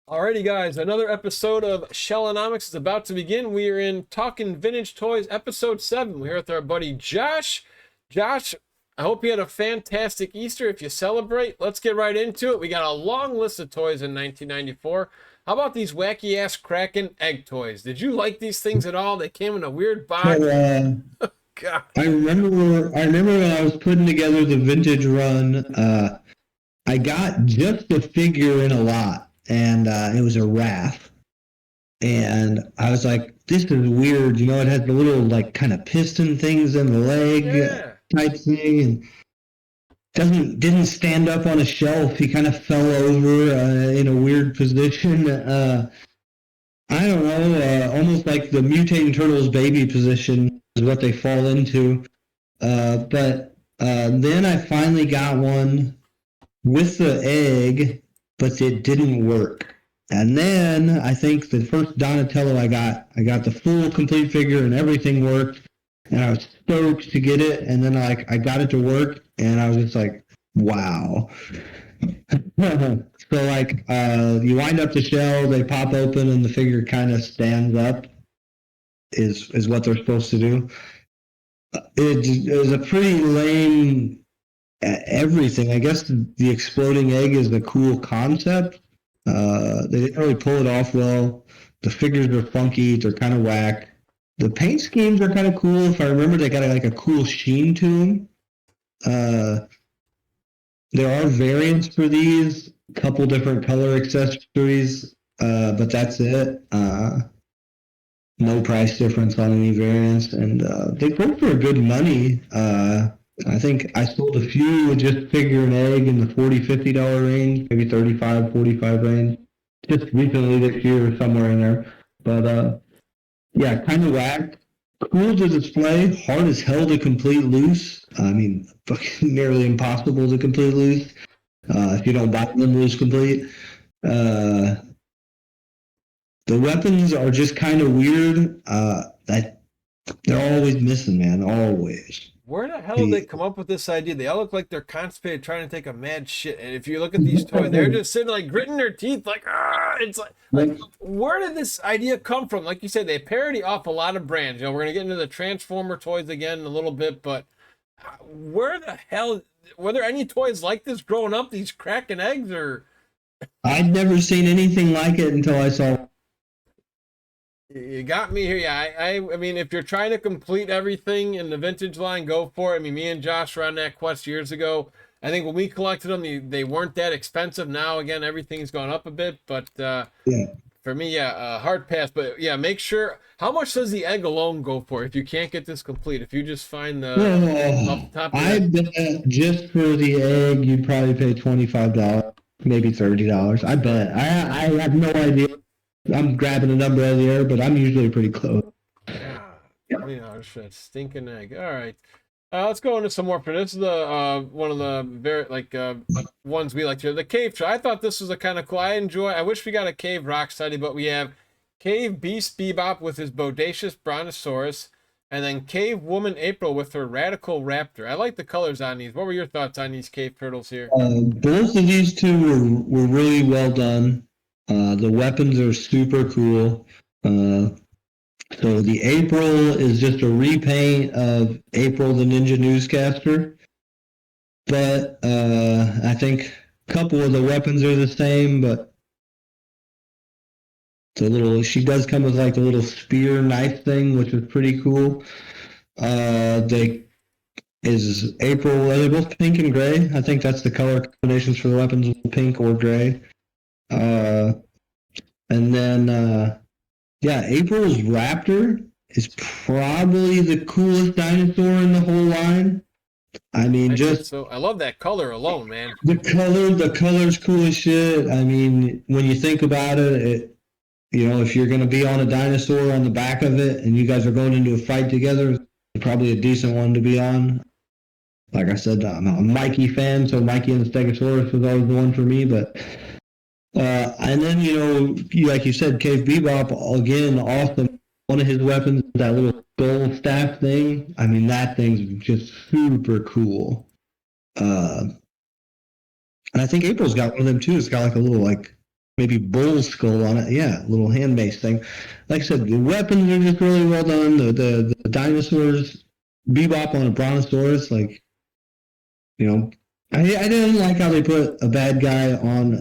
Alrighty, guys, another episode of Shellonomics is about to begin. We are in Talking Vintage Toys, episode 7. We're here with our buddy Josh. Josh, I hope you had a fantastic Easter. If you celebrate, let's get right into it. We got a long list of toys in 1994. How about these wacky-ass Krackin Egg toys? Did you like these things at all? They came in a weird box. So, God. I remember when I was putting together the vintage run, I got just the figure in a lot, and it was a Wrath. And I was like, this is weird. It has the little, like, kind of piston things in the leg Yeah. type thing, and didn't stand up on a shelf. He kind of fell over in a weird position. I don't know, almost like the mutating turtles baby position is what they fall into. But then I finally got one with the egg, but it didn't work. And then I think the first Donatello I got the full complete figure and everything worked, and I was stoked to get it. And then I got it to work, and I was just like, wow. So you wind up the shell, they pop open, and the figure kind of stands up. Is what they're supposed to do. It was a pretty lame everything. I guess the exploding egg is the cool concept. They didn't really pull it off well. The figures are funky. They're kind of whack. The paint schemes are kind of cool. If I remember, they got like a cool sheen to them. There are variants for these, a couple different color accessories, but that's it. No price difference on any variants, and they go for good money. I think I sold a few with just figure and egg in the $40-$50 range, maybe 35-45 range, just recently this year, somewhere in there. But yeah, kind of whack. Cool to display, hard as hell to complete loose. I mean, fucking nearly impossible to complete loose if you don't buy them loose complete. The weapons are just kind of weird. That they're always missing, man. Always. Where the hell did they come up with this idea? They all look like they're constipated trying to take a mad shit. And if you look at these toys, they're just sitting like gritting their teeth, like, ah, it's like where did this idea come from? Like you said, they parody off a lot of brands. We're gonna get into the Transformer toys again in a little bit, but where the hell were there any toys like this growing up? These Krackin Eggs, or I'd never seen anything like it until I saw. you got me here. Yeah, I mean, if you're trying to complete everything in the vintage line, go for it. I mean, me and Josh were on that quest years ago. I think when we collected them, they weren't that expensive. Now, again, everything's gone up a bit. But Yeah. for me, yeah, hard pass. But yeah, make sure. How much does the egg alone go for if you can't get this complete? If you just find the off the top of I bet just for the egg, you'd probably pay $25, maybe $30. I bet. I have no idea. I'm grabbing a number out of the air, but I'm usually pretty close. $20 for that stinking egg. All right. Let's go into some more. For this is the one of the very ones we like to. The cave. I thought this was a kind of cool. I wish we got a cave rock study, but we have Cave Beast Bebop with his bodacious brontosaurus, and then Cave Woman April with her radical raptor. I like the colors on these. What were your thoughts on these cave turtles here? Both of these two were really well done. The weapons are super cool. So the April is just a repaint of April the Ninja Newscaster. But I think a couple of the weapons are the same, but she does come with like a little spear knife thing, which is pretty cool. April, they're both pink and gray. I think that's the color combinations for the weapons, pink or gray. And then, April's Raptor is probably the coolest dinosaur in the whole line. I mean, I love that color alone, man. The color's cool as shit. I mean, when you think about it, if you're going to be on a dinosaur on the back of it and you guys are going into a fight together, it's probably a decent one to be on. Like I said, I'm a Mikey fan, so Mikey and the Stegosaurus was always the one for me, but and then, like you said, Cave Bebop, again, awesome. One of his weapons is that little skull staff thing. I mean, that thing's just super cool. And I think April's got one of them too. It's got like a little maybe bull skull on it. Yeah, little hand-based thing. Like I said, the weapons are just really well done. The dinosaurs, Bebop on a Brontosaurus, like, you know, I didn't like how they put a bad guy on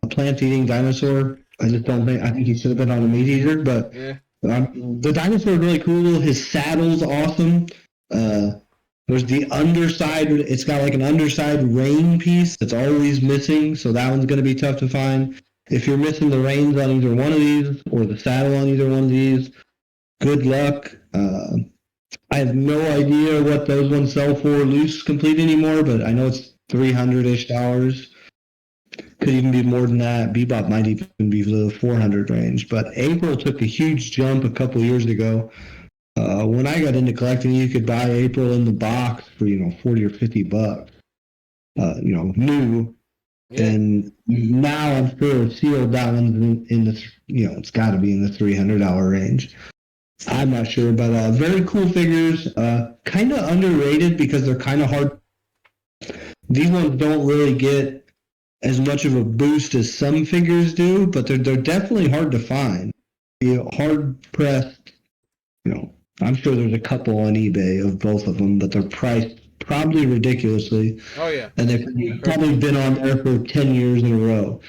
a plant-eating dinosaur. I think he should have been on a meat eater, but Yeah. the dinosaur is really cool. His saddle's awesome. There's the underside. It's got like an underside rein piece that's always missing, so that one's going to be tough to find. If you're missing the reins on either one of these or the saddle on either one of these, good luck. I have no idea what those ones sell for loose complete anymore, but I know it's $300-ish. Could even be more than that. Bebop might even be the 400 range. But April took a huge jump a couple years ago. When I got into collecting, you could buy April in the box for, $40 or $50. New. Yeah. And now I'm sure sealed that one's in the, it's got to be in the $300 range. I'm not sure, but very cool figures. Kind of underrated because they're kind of hard. These ones don't really get as much of a boost as some figures do, but they're definitely hard to find. Hard pressed. I'm sure there's a couple on eBay of both of them, but they're priced probably ridiculously. Oh yeah. And they've probably been on there for 10 years in a row.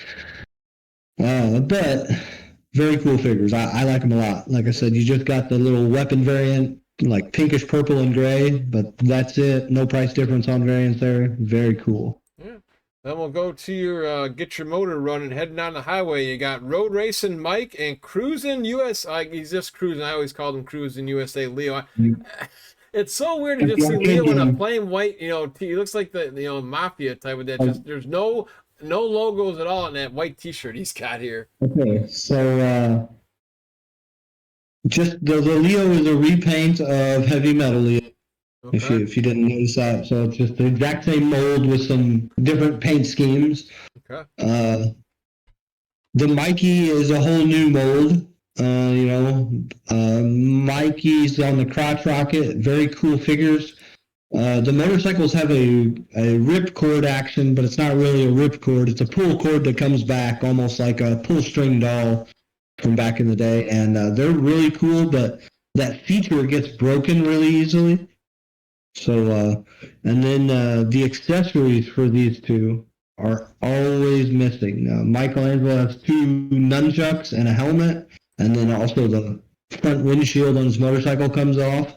But very cool figures. I like them a lot. Like I said, you just got the little weapon variant, like pinkish purple and gray, but that's it. No price difference on variants there. Very cool. Yeah. Then we'll go to your get your motor running, heading down the highway. You got Road Racing Mike and Cruising US. He's just cruising. I always called him Cruising USA Leo. It's so weird to just see Leo in a plain white, he looks like the mafia type of that. Just there's no logos at all on that white T-shirt he's got here. Okay, so just the Leo is a repaint of Heavy Metal Leo. Okay. If you didn't notice that, so it's just the exact same mold with some different paint schemes. Okay. The Mikey is a whole new mold. Mikey's on the crotch rocket. Very cool figures. The motorcycles have a ripcord action, but it's not really a ripcord. It's a pull cord that comes back, almost like a pull string doll from back in the day. And they're really cool, but that feature gets broken really easily. So, and then the accessories for these two are always missing. Michelangelo has 2 nunchucks and a helmet, and then also the front windshield on his motorcycle comes off.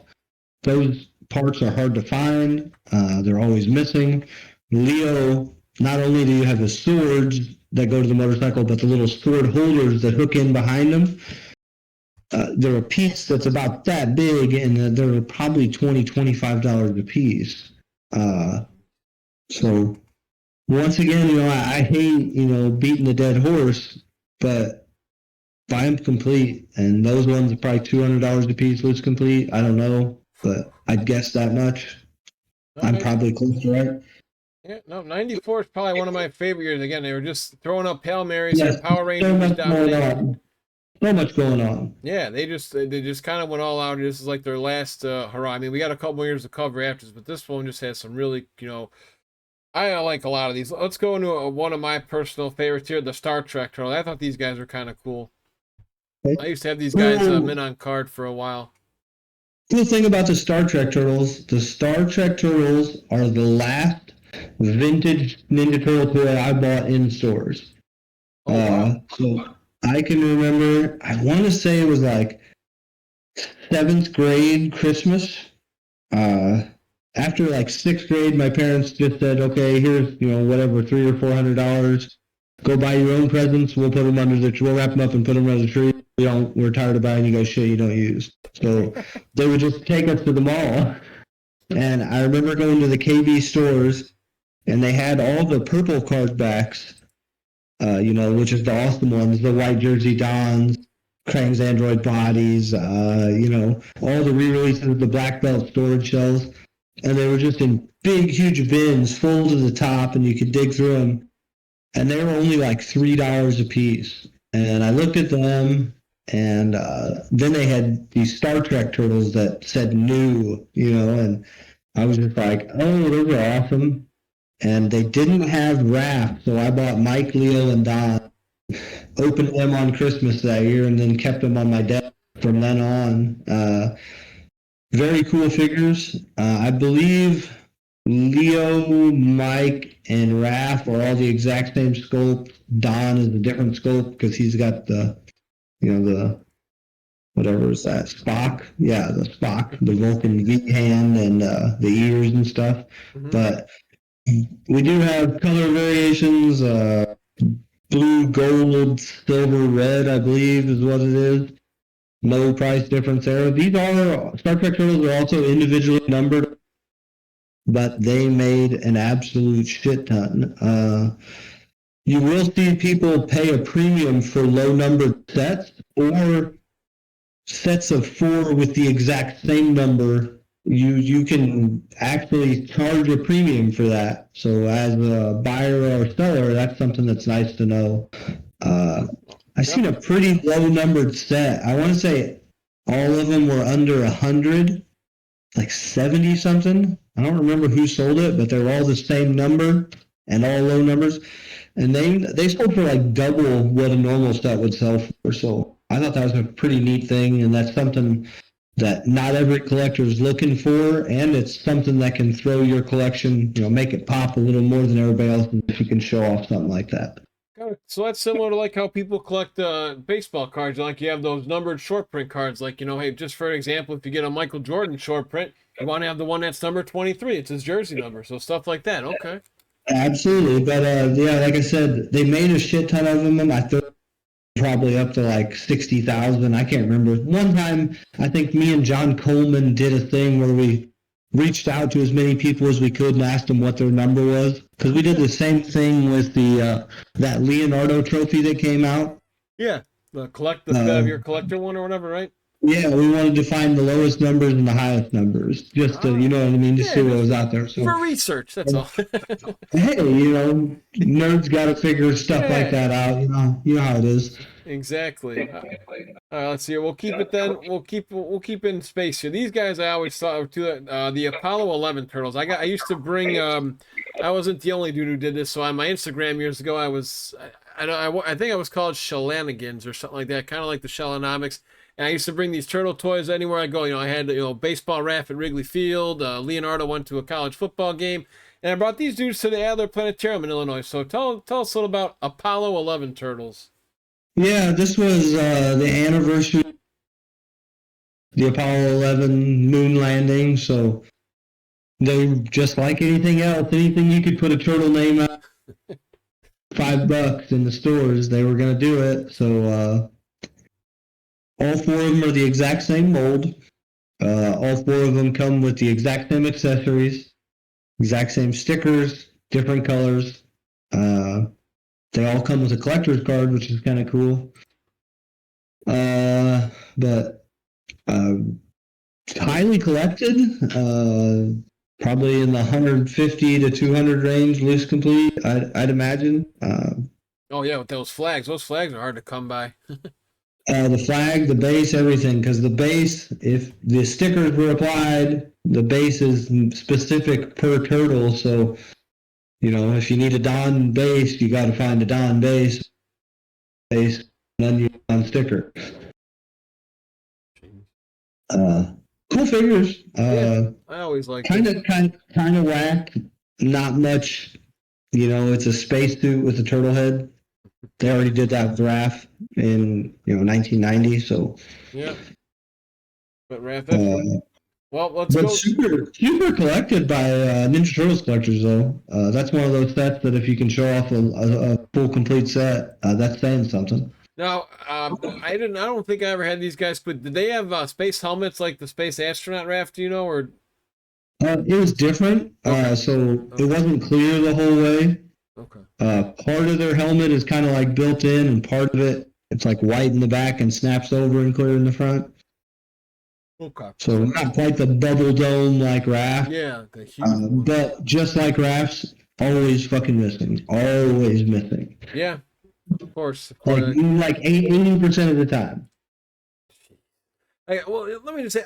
Those parts are hard to find. They're always missing. Leo, not only do you have the swords that go to the motorcycle, but the little sword holders that hook in behind them. They're a piece that's about that big, and they're probably $20-$25 a piece. So once again, I hate, beating the dead horse, but buy them complete, and those ones are probably $200 a piece loose complete. I don't know, but I'd guess that much. Okay. I'm probably close to right. Yeah, no, 94 is probably one of my favorite years. Again, they were just throwing up Hail Marys and Power Rangers dominating. So much going on. Yeah, they just kind of went all out. This is like their last hurrah. I mean, we got a couple more years to cover after this, but this one just has some really, I like a lot of these. Let's go into one of my personal favorites here, the Star Trek Turtle. I thought these guys were kind of cool. I used to have these guys mint on card for a while. Cool thing about the Star Trek Turtles are the last vintage Ninja Turtle toy I bought in stores. Oh, wow. So I can remember, I want to say it was like 7th grade Christmas. After like 6th grade, my parents just said, okay, here's, whatever, $300 or $400. Go buy your own presents. We'll put them under the tree. We'll wrap them up and put them under the tree. We're tired of buying you guys shit you don't use. So they would just take us to the mall. And I remember going to the KB stores, and they had all the purple card backs. Which is the awesome ones, the White Jersey Dons, Krang's Android Bodies, all the re-releases of the Black Belt storage shells. And they were just in big, huge bins full to the top, and you could dig through them. And they were only like $3 a piece. And I looked at them, and then they had these Star Trek turtles that said new, and I was just like, oh, those are awesome. And they didn't have Raph, so I bought Mike, Leo, and Don. opened them on Christmas that year and then kept them on my desk from then on. Very cool figures. I believe Leo, Mike, and Raph are all the exact same sculpt. Don is a different sculpt because he's got the, the whatever is that, Spock? Yeah, the Spock, the Vulcan V hand and the ears and stuff. Mm-hmm. But we do have color variations. Blue, gold, silver, red, I believe is what it is. No price difference there. These are Star Trek Turtles are also individually numbered, but they made an absolute shit ton. You will see people pay a premium for low numbered sets or sets of 4 with the exact same number. You can actually charge a premium for that. So as a buyer or seller, that's something that's nice to know. I've seen a pretty low numbered set. I want to say all of them were under 100, like 70 something. I don't remember who sold it, but they're all the same number and all low numbers. And they sold for like double what a normal set would sell for. So I thought that was a pretty neat thing, and that's something that not every collector is looking for, and it's something that can throw your collection, make it pop a little more than everybody else if you can show off something like that. So that's similar to like how people collect baseball cards. Like you have those numbered short print cards. Like, hey, just for an example, if you get a Michael Jordan short print, you want to have the one that's number 23. It's his jersey number. So stuff like that. Okay. Absolutely. But yeah, like I said, they made a shit ton of them. I thought probably up to like 60,000. I can't remember. One time, I think me and John Coleman did a thing where we reached out to as many people as we could and asked them what their number was, because we did the same thing with the that Leonardo trophy that came out. Yeah, the your collector one or whatever, right? Yeah, we wanted to find the lowest numbers and the highest numbers, just to, you know what I mean, just see what was out there. So for research, that's all. Hey, nerds got to figure stuff like that out. You know how it is. Exactly. All right, let's see. We'll keep it then. We'll keep in space here. These guys I always thought to the Apollo 11 turtles. I used to bring. I wasn't the only dude who did this. So on my Instagram years ago, I think I was called Shenanigans or something like that, kind of like the Shellanomics. And I used to bring these turtle toys anywhere I go. I had baseball Raph at Wrigley Field. Leonardo went to a college football game, and I brought these dudes to the Adler Planetarium in Illinois. So tell us a little about Apollo 11 turtles. Yeah, this was the anniversary of the Apollo 11 moon landing. So they, just like anything else, anything you could put a turtle name out, $5 in the stores, they were going to do it. So all 4 of them are the exact same mold. All 4 of them come with the exact same accessories, exact same stickers, different colors. They all come with a collector's card, which is kind of cool. But highly collected, probably in the 150 to 200 range, loose complete, I'd imagine. Oh yeah, with those flags are hard to come by. The flag, the base, everything, because the base, if the stickers were applied, the base is specific per turtle. So, if you need a Don base, you got to find a Don base, and then you Don sticker. Cool figures. Yeah, I always like kind of whack. Not much. It's a spacesuit with a turtle head. They already did that with Raph in 1990. So yeah. But Raph, well, let's go. Super collected by Ninja Turtles collectors, though. That's one of those sets that if you can show off a full complete set, that's saying something. Now, I don't think I ever had these guys, but did they have space helmets like the space astronaut Raph? Do you know, or? It was different. So it wasn't clear the whole way. Okay. Part of their helmet is kind of like built in, and part of it's like white in the back and snaps over and clear in the front. Okay. So not quite the bubble dome like Raph. Yeah, the huge but just like Raph's, always fucking missing. Always missing. Yeah, of course. Like 80% of the time. Well, let me just say,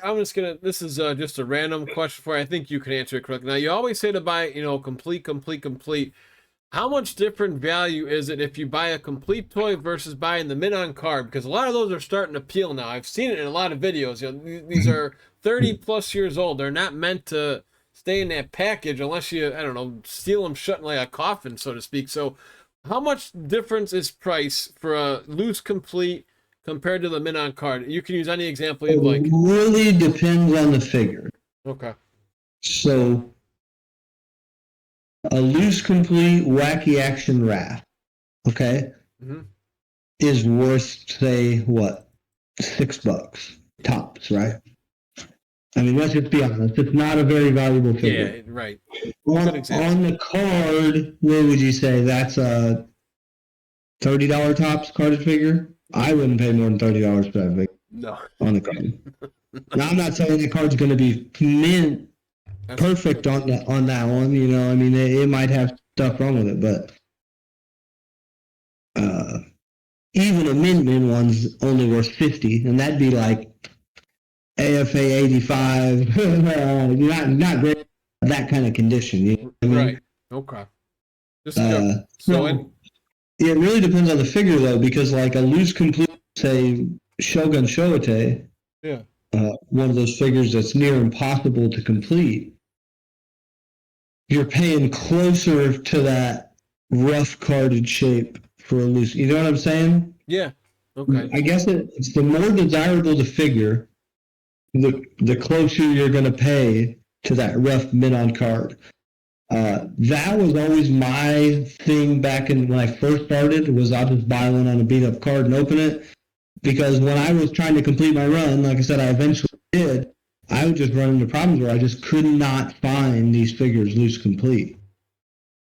this is just a random question for you. I think you can answer it correctly. Now, you always say to buy, complete. How much different value is it if you buy a complete toy versus buying the mint-on card? Because a lot of those are starting to peel now. I've seen it in a lot of videos. You know, these are 30 plus years old. They're not meant to stay in that package unless you, I don't know, seal them shut in like a coffin, so to speak. So how much difference is price for a loose complete compared to the mint-on card? You can use any example you'd like. It really depends on the figure. Okay. So a loose complete wacky action raft, okay, is worth, say, what, $6 tops, right? I mean, let's just be honest. It's not a very valuable figure. Yeah, right. On the card, what would you say? That's a $30 tops carded figure? I wouldn't pay more than $30 for that figure. No. On the card. Now, I'm not saying the card's going to be mint perfect on that one. You know, I mean, it might have stuff wrong with it, but even a mint one's only worth $50, and that'd be like AFA 85. not great. That kind of condition. You know what I mean? Right. Okay. So it really depends on the figure, though, because like a loose complete, say, Shogun Shoite, yeah, one of those figures that's near impossible to complete, you're paying closer to that rough carded shape for a loose. You know what I'm saying? Yeah. Okay. I guess it's the more desirable the figure, the closer you're going to pay to that rough mint-on card. That was always my thing back when I first started, was I'll just buy one on a beat-up card and open it. Because when I was trying to complete my run, like I said, I eventually did, I would just run into problems where I just could not find these figures loose complete.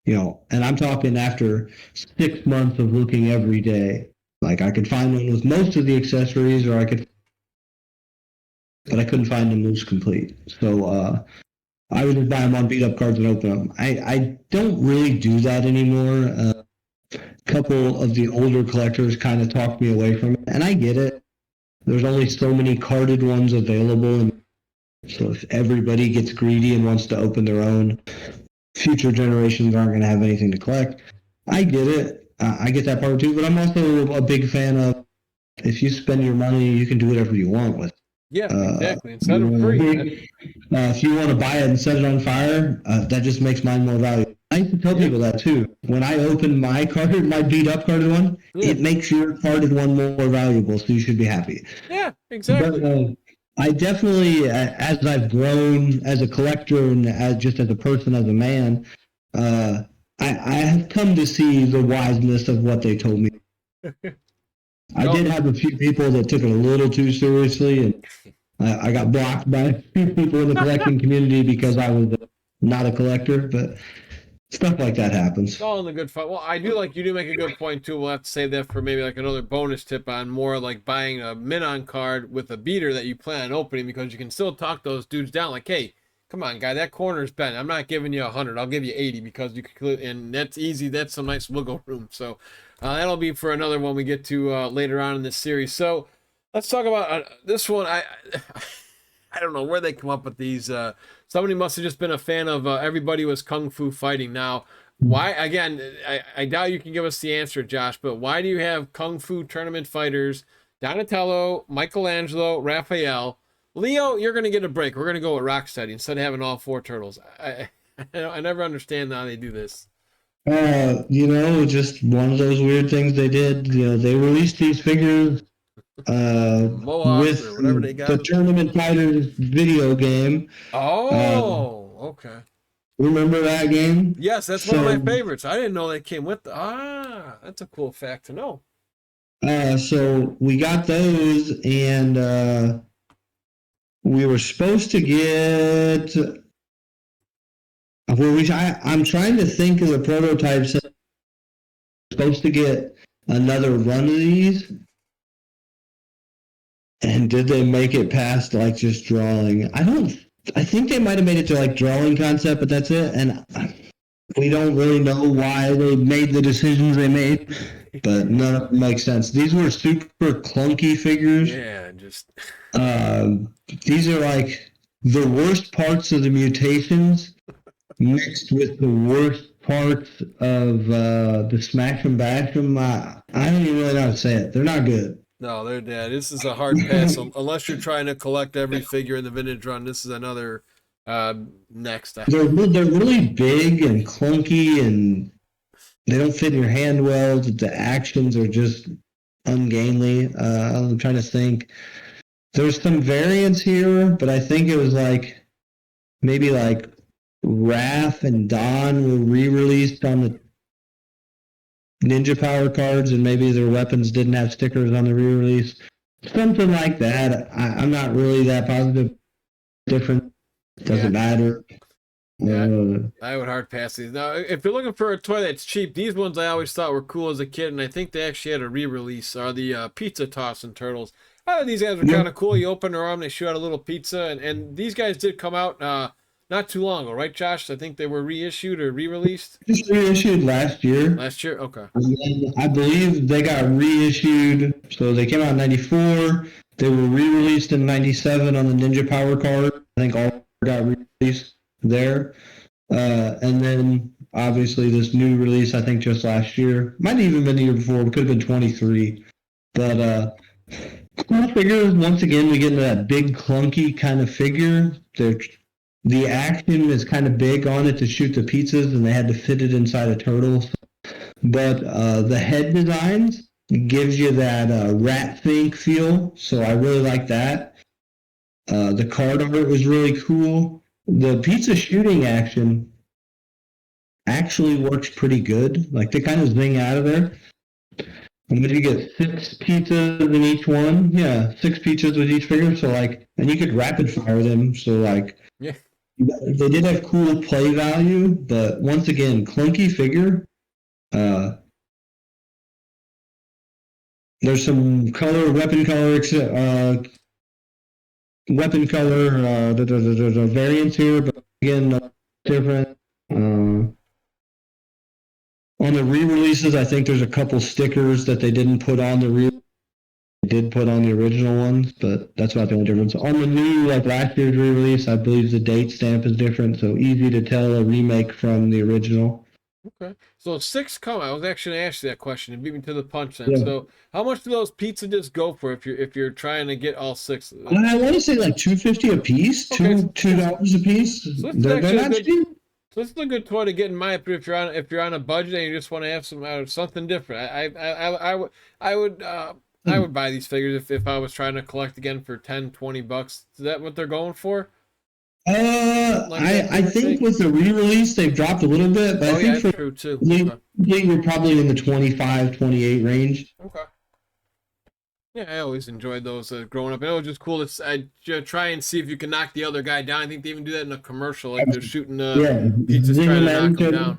You know, and I'm talking after 6 months of looking every day. Like I could find one with most of the accessories, but I couldn't find them loose complete. So I would just buy them on beat up cards and open them. I don't really do that anymore. A couple of the older collectors kind of talked me away from it, and I get it. There's only so many carded ones available, and so if everybody gets greedy and wants to open their own, future generations aren't going to have anything to collect. I get it. I get that part too, but I'm also a big fan of, if you spend your money, you can do whatever you want with it. Yeah, exactly. And set them free. If you want to buy it and set it on fire, that just makes mine more valuable. I used to tell people that too. When I open my card, my beat up carded one, it makes your carded one more valuable, so you should be happy. Yeah, exactly. But, I definitely, as I've grown as a collector and just as a person, as a man, I have come to see the wiseness of what they told me. I did have a few people that took it a little too seriously, and I got blocked by a few people in the collecting community because I was not a collector, but stuff like that happens. It's all in the good fun. Well, you do make a good point too. We'll have to save that for maybe like another bonus tip on more like buying a mint-on card with a beater that you plan on opening, because you can still talk those dudes down like, hey, come on, guy, that corner's bent. I'm not giving you 100. I'll give you 80 because you can, and that's easy. That's some nice wiggle room. So that'll be for another one we get to later on in this series. So let's talk about this one. I don't know where they come up with these. Somebody must have just been a fan of Everybody Was Kung Fu Fighting. Now, why, again, I doubt you can give us the answer, Josh, but why do you have Kung Fu tournament fighters, Donatello, Michelangelo, Raphael? Leo, you're going to get a break. We're going to go with Rocksteady instead of having all 4 turtles. I never understand how they do this. Just one of those weird things they did. They released these figures with the Tournament Fighters video game. Oh, okay. Remember that game? Yes, that's one of my favorites. I didn't know they came with that's a cool fact to know. So we got those, and we were supposed to get. I'm trying to think of the prototypes. Supposed to get another run of these. And did they make it past like just drawing? I think they might have made it to like drawing concept, but that's it. And we don't really know why they made the decisions they made, but none of them make sense. These were super clunky figures. Yeah, just. These are like the worst parts of the mutations mixed with the worst parts of the Smash 'em Bash 'em. I don't even really know how to say it. They're not good. No, this is a hard pass unless you're trying to collect every figure in the vintage run. This is another next. They're really big and clunky, and they don't fit in your hand well. The actions are just ungainly. I'm trying to think. There's some variants here, but I think it was like maybe like Raph and Don were re-released on the Ninja Power cards, and maybe their weapons didn't have stickers on the re-release. Something like that. I'm not really that positive. Different. Doesn't matter. Yeah, I would hard pass these. Now, if you're looking for a toy that's cheap, these ones I always thought were cool as a kid, and I think they actually had a re-release, are the pizza tossing turtles. I thought these guys were kind of cool. You open their arm, they shoot out a little pizza, and these guys did come out not too long ago, right, Josh? I think they were reissued or re-released. Just reissued last year. Last year, okay. And then I believe they got reissued. So they came out in '94. They were re-released in '97 on the Ninja Power card. I think all got re-released there. And then obviously this new release, I think just last year. Might have even been the year before. It could have been 23. But cool figures. Once again, we get into that big clunky kind of figure. The action is kind of big on it to shoot the pizzas, and they had to fit it inside a turtle. But the head designs gives you that rat think feel, so I really like that. The card art was really cool. The pizza shooting action actually works pretty good. Like, they kind of zing out of there. And then you get 6 pizzas in each one. Yeah, 6 pizzas with each figure. So, like, and you could rapid fire them. So, like, yeah. They did have cool play value, but once again, clunky figure. There's some weapon color variants here, but again, different. On the re-releases, I think there's a couple stickers that they didn't put on the did put on the original ones, but that's about the only difference. On the new, like last year's re-release, I believe the date stamp is different, so easy to tell a remake from the original. Okay, so 6 come. I was actually going to ask you that question and beat me to the punch then. Yeah. So, how much do those pizza discs go for if you're trying to get all 6? I want to say like $2.50 a piece, okay. $2 a piece. So they're not cheap. So this is a good toy to get in my opinion if you're on a budget and you just want to have something different. I would buy these figures if I was trying to collect again for $10-$20. Is that what they're going for? I think with the re-release they've dropped a little bit, but I think for true too. You're probably in the 25-28 range. Okay. Yeah, I always enjoyed those growing up. And it was just cool to try and see if you can knock the other guy down. I think they even do that in a commercial, like they're shooting pizzas trying to knock him down.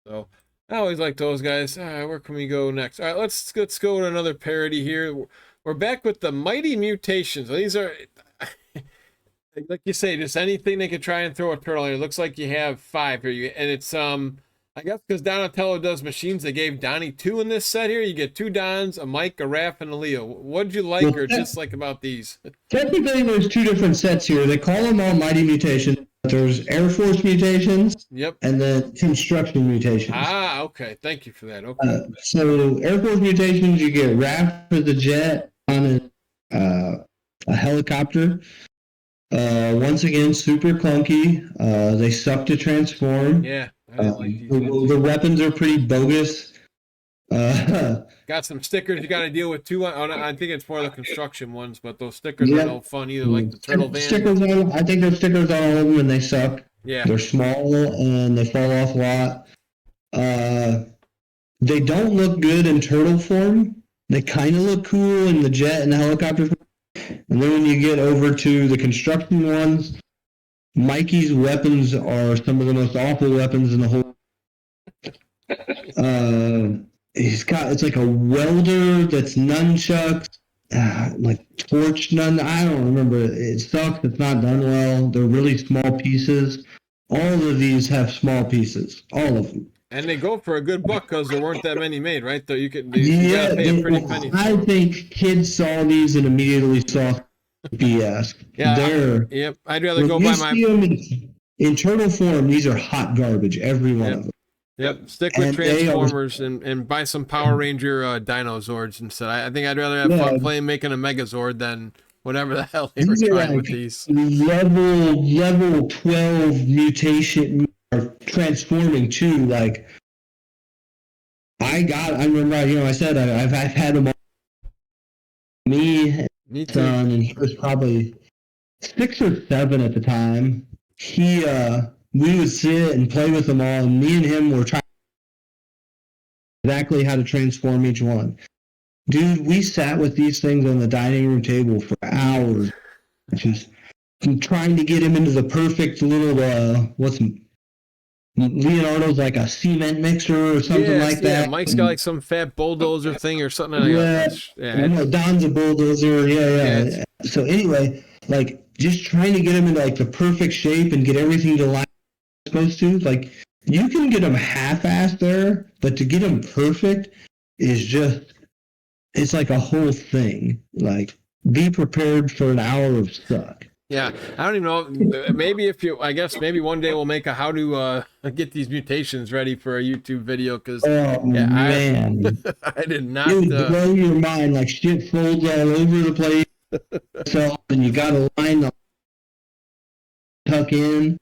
So I always like those guys. All right, where can we go next? All right, let's go to another parody here. We're back with the Mighty Mutations. These are, like you say, just anything they could try and throw a turtle in. It looks like you have 5 here, and it's I guess because Donatello does machines, they gave Donnie 2 in this set here. You get 2 Dons, a Mike, a Raph, and a Leo. What did you like or dislike about these? Technically, there's 2 different sets here. They call them all Mighty Mutations. There's Air Force Mutations. Yep. And then Construction Mutations. Ah, okay. Thank you for that. Okay. So Air Force Mutations, you get Raph as a jet on a helicopter. Once again, super clunky. They suck to transform. Yeah. The weapons are pretty bogus. Got some stickers you got to deal with too. I think it's more the construction ones, but those stickers are no fun either. Like the turtle van. I think there's stickers on all of them, and they suck. Yeah, they're small and they fall off a lot. They don't look good in turtle form. They kind of look cool in the jet and the helicopter. And then when you get over to the construction ones, Mikey's weapons are some of the most awful weapons in the whole. It's like a welder that's nunchucks, like torch I don't remember. It sucks. It's not done well. They're really small pieces. All of these have small pieces. All of them. And they go for a good buck because there weren't that many made, right? Though you gotta pay a pretty penny. I think kids saw these and immediately saw BS. Yeah. Yep. I'd rather go buy my. in turtle form, these are hot garbage, every one of them. Yep, stick with And Transformers and buy some Power Ranger Dinozords instead. I think I'd rather have fun playing making a Megazord than whatever the hell they were trying with these. Level 12 mutation are transforming too. Like I remember, I said I've had them all. Me son, and he was probably 6 or 7 at the time. We would sit and play with them all, and me and him were trying exactly how to transform each one. Dude, we sat with these things on the dining room table for hours, just trying to get him into the perfect little Leonardo's like a cement mixer or something like that. Yeah, Mike's got like some fat bulldozer thing or something. Don's a bulldozer. Yeah. So anyway, like just trying to get him into like the perfect shape and get everything to line supposed to. Like you can get them half-assed there, but to get them perfect is just, it's like a whole thing. Like be prepared for an hour of suck. Yeah, I don't even know. Maybe maybe one day we'll make a how to get these mutations ready for a YouTube video. Because man, I did not. It would blow your mind. Like shit folds all over the place. So and you got to line them, tuck in.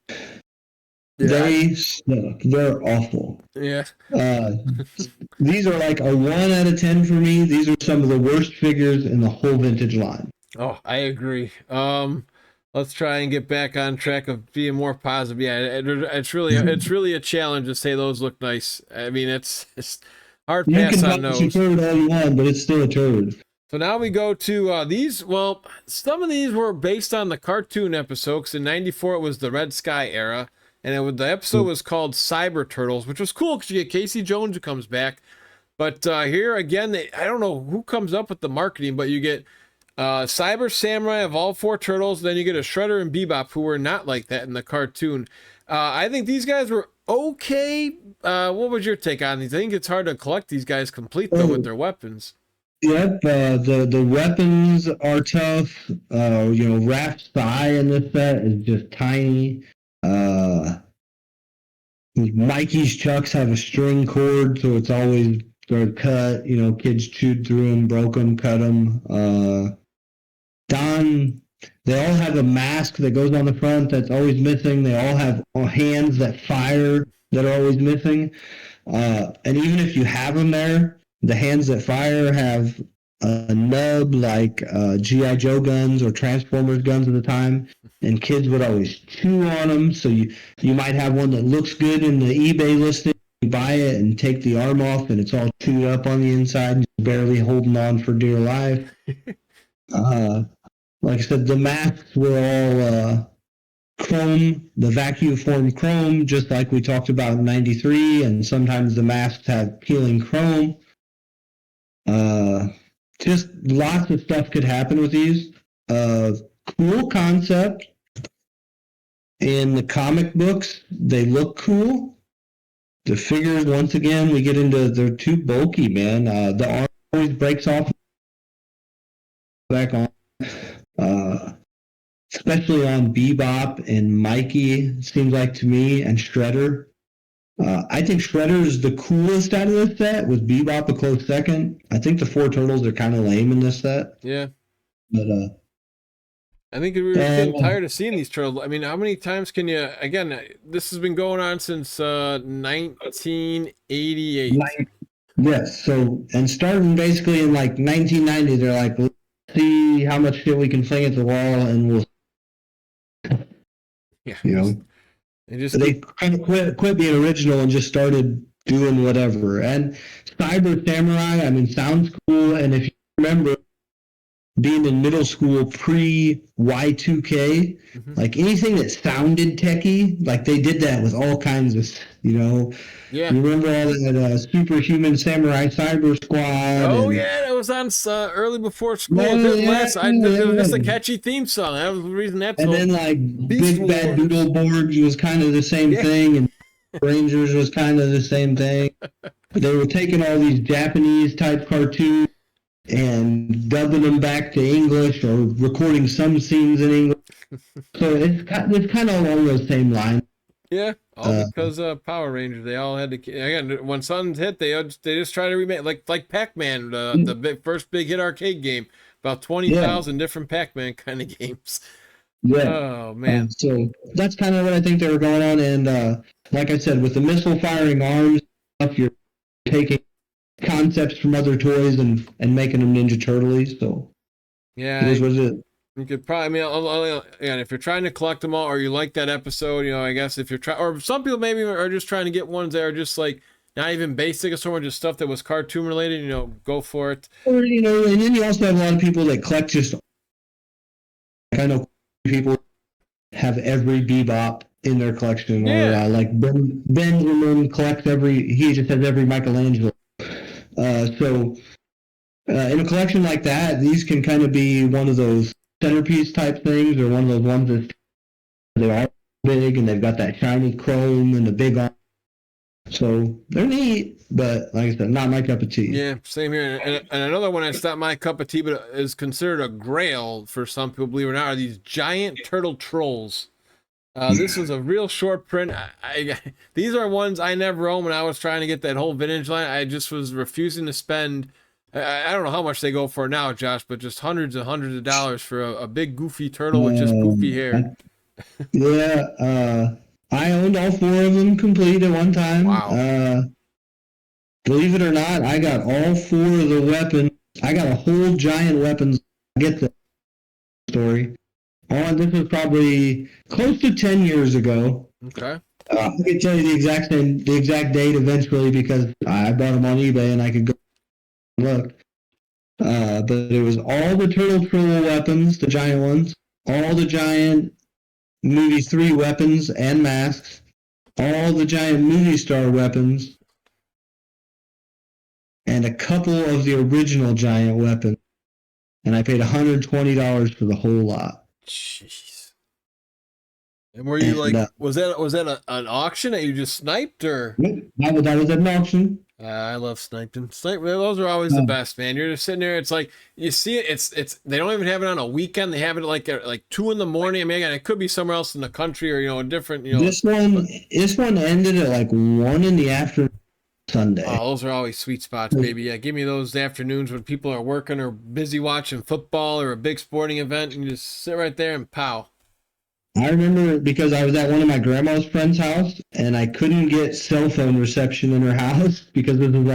They suck. They're awful. Yeah. These are like a 1 out of 10 for me. These are some of the worst figures in the whole vintage line. Oh, I agree. Let's try and get back on track of being more positive. Yeah, it's really a challenge to say those look nice. I mean, it's hard pass on those. You can turd all you want, but it's still a turd. So now we go to these. Well, some of these were based on the cartoon episode. Because in '94 it was the Red Sky era, and the episode was called Cyber Turtles, which was cool because you get Casey Jones who comes back. But here again, I don't know who comes up with the marketing, but you get Cyber Samurai of all 4 turtles, then you get a Shredder and Bebop who were not like that in the cartoon. I think these guys were okay. What was your take on these? I think it's hard to collect these guys complete though with their weapons. Yep, the weapons are tough. Raph's thigh in this set is just tiny. Mikey's chucks have a string cord, so it's always cut. Kids chewed through them, broke them, cut them. Don, they all have a mask that goes on the front that's always missing. They all have hands that fire that are always missing. And even if you have them there, the hands that fire have a nub like G.I. Joe guns or Transformers guns at the time, and kids would always chew on them. So you might have one that looks good in the eBay listing. You buy it and take the arm off, and it's all chewed up on the inside, and barely holding on for dear life. Like I said, the masks were all chrome, the vacuum form chrome, just like we talked about in '93, and sometimes the masks have peeling chrome. Just lots of stuff could happen with these. Cool concept. In the comic books, they look cool. The figures, once again, we get into, they're too bulky, man. The arm always breaks off back on. Especially on Bebop and Mikey, it seems like to me, and Shredder. I think Shredder is the coolest out of this set, with Bebop a close second. I think the 4 turtles are kind of lame in this set. Yeah. But I think we were getting tired of seeing these turtles. I mean, how many times can you, again, this has been going on since 1988. Yes, so, and starting basically in like 1990, they're like, let's see how much shit we can fling at the wall, and we'll, they kind of quit being original and just started doing whatever. And Cyber Samurai, I mean, sounds cool, and if you remember, being in middle school pre-Y2K, like anything that sounded techie, like they did that with all kinds of, Yeah. You remember all that Superhuman Samurai Cyber Squad? Oh, yeah, that was on early before school. It was just a catchy theme song. That was the reason that's And then, like, Big Bad Doodle Boards was kind of the same thing, and Rangers was kind of the same thing. They were taking all these Japanese-type cartoons and dubbing them back to English or recording some scenes in English. So it's kind of along those same lines. Yeah, all because Power Rangers. They all had to again when Suns hit, they just try to remake like Pac-Man, the first big hit arcade game. About yeah, 20,000 different Pac-Man kind of games. yeah. Oh man. So that's kind of what I think they were going on. And like I said, with the missile firing arms stuff, you're taking concepts from other toys and making them Ninja Turtles. So it Yeah, is what it is. you could probably. I mean, and if you're trying to collect them all, or you like that episode, I guess if you're trying, or some people maybe are just trying to get ones that are just like not even basic or so much, just stuff that was cartoon related. Go for it. Or and then you also have a lot of people that collect just. I know people have every Bebop in their collection, Yeah. or like Benjamin collects he just has every Michelangelo. So in a collection like that, these can kind of be one of those centerpiece type things, or one of those ones that they are big and they've got that shiny chrome and the big arm. So they're neat, but like I said, not my cup of tea. Yeah, same here. And another one that's not my cup of tea, but is considered a grail for some people, believe it or not, are these giant turtle trolls. This was a real short print. These are ones I never owned when I was trying to get that whole vintage line. I just was refusing to spend. I don't know how much they go for now, Josh, but just hundreds and hundreds of dollars for a big goofy turtle with just goofy hair. Yeah, I owned all four of them complete at one time. Wow. Believe it or not, I got all four of the weapons. I got a whole giant weapons. I get the story. This was probably close to 10 years ago. Okay. I can tell you the exact date eventually because I bought them on eBay and I could go look. But it was all the Turtle Troll weapons, the giant ones, all the giant Movie 3 weapons and masks, all the giant Movie Star weapons, and a couple of the original giant weapons. And I paid $120 for the whole lot. Jeez. And were you was that an auction that you just sniped or? That was an auction. I love sniping. Those are always the best, man. You're just sitting there. It's like you see it. It's they don't even have it on a weekend. They have it like at 2 a.m. I mean, again, it could be somewhere else in the country or a different. This one ended at like 1 in the afternoon Sunday. Oh, those are always sweet spots, baby. Yeah, give me those afternoons when people are working or busy watching football or a big sporting event, and you just sit right there and pow. I remember because I was at one of my grandma's friend's house and I couldn't get cell phone reception in her house because this was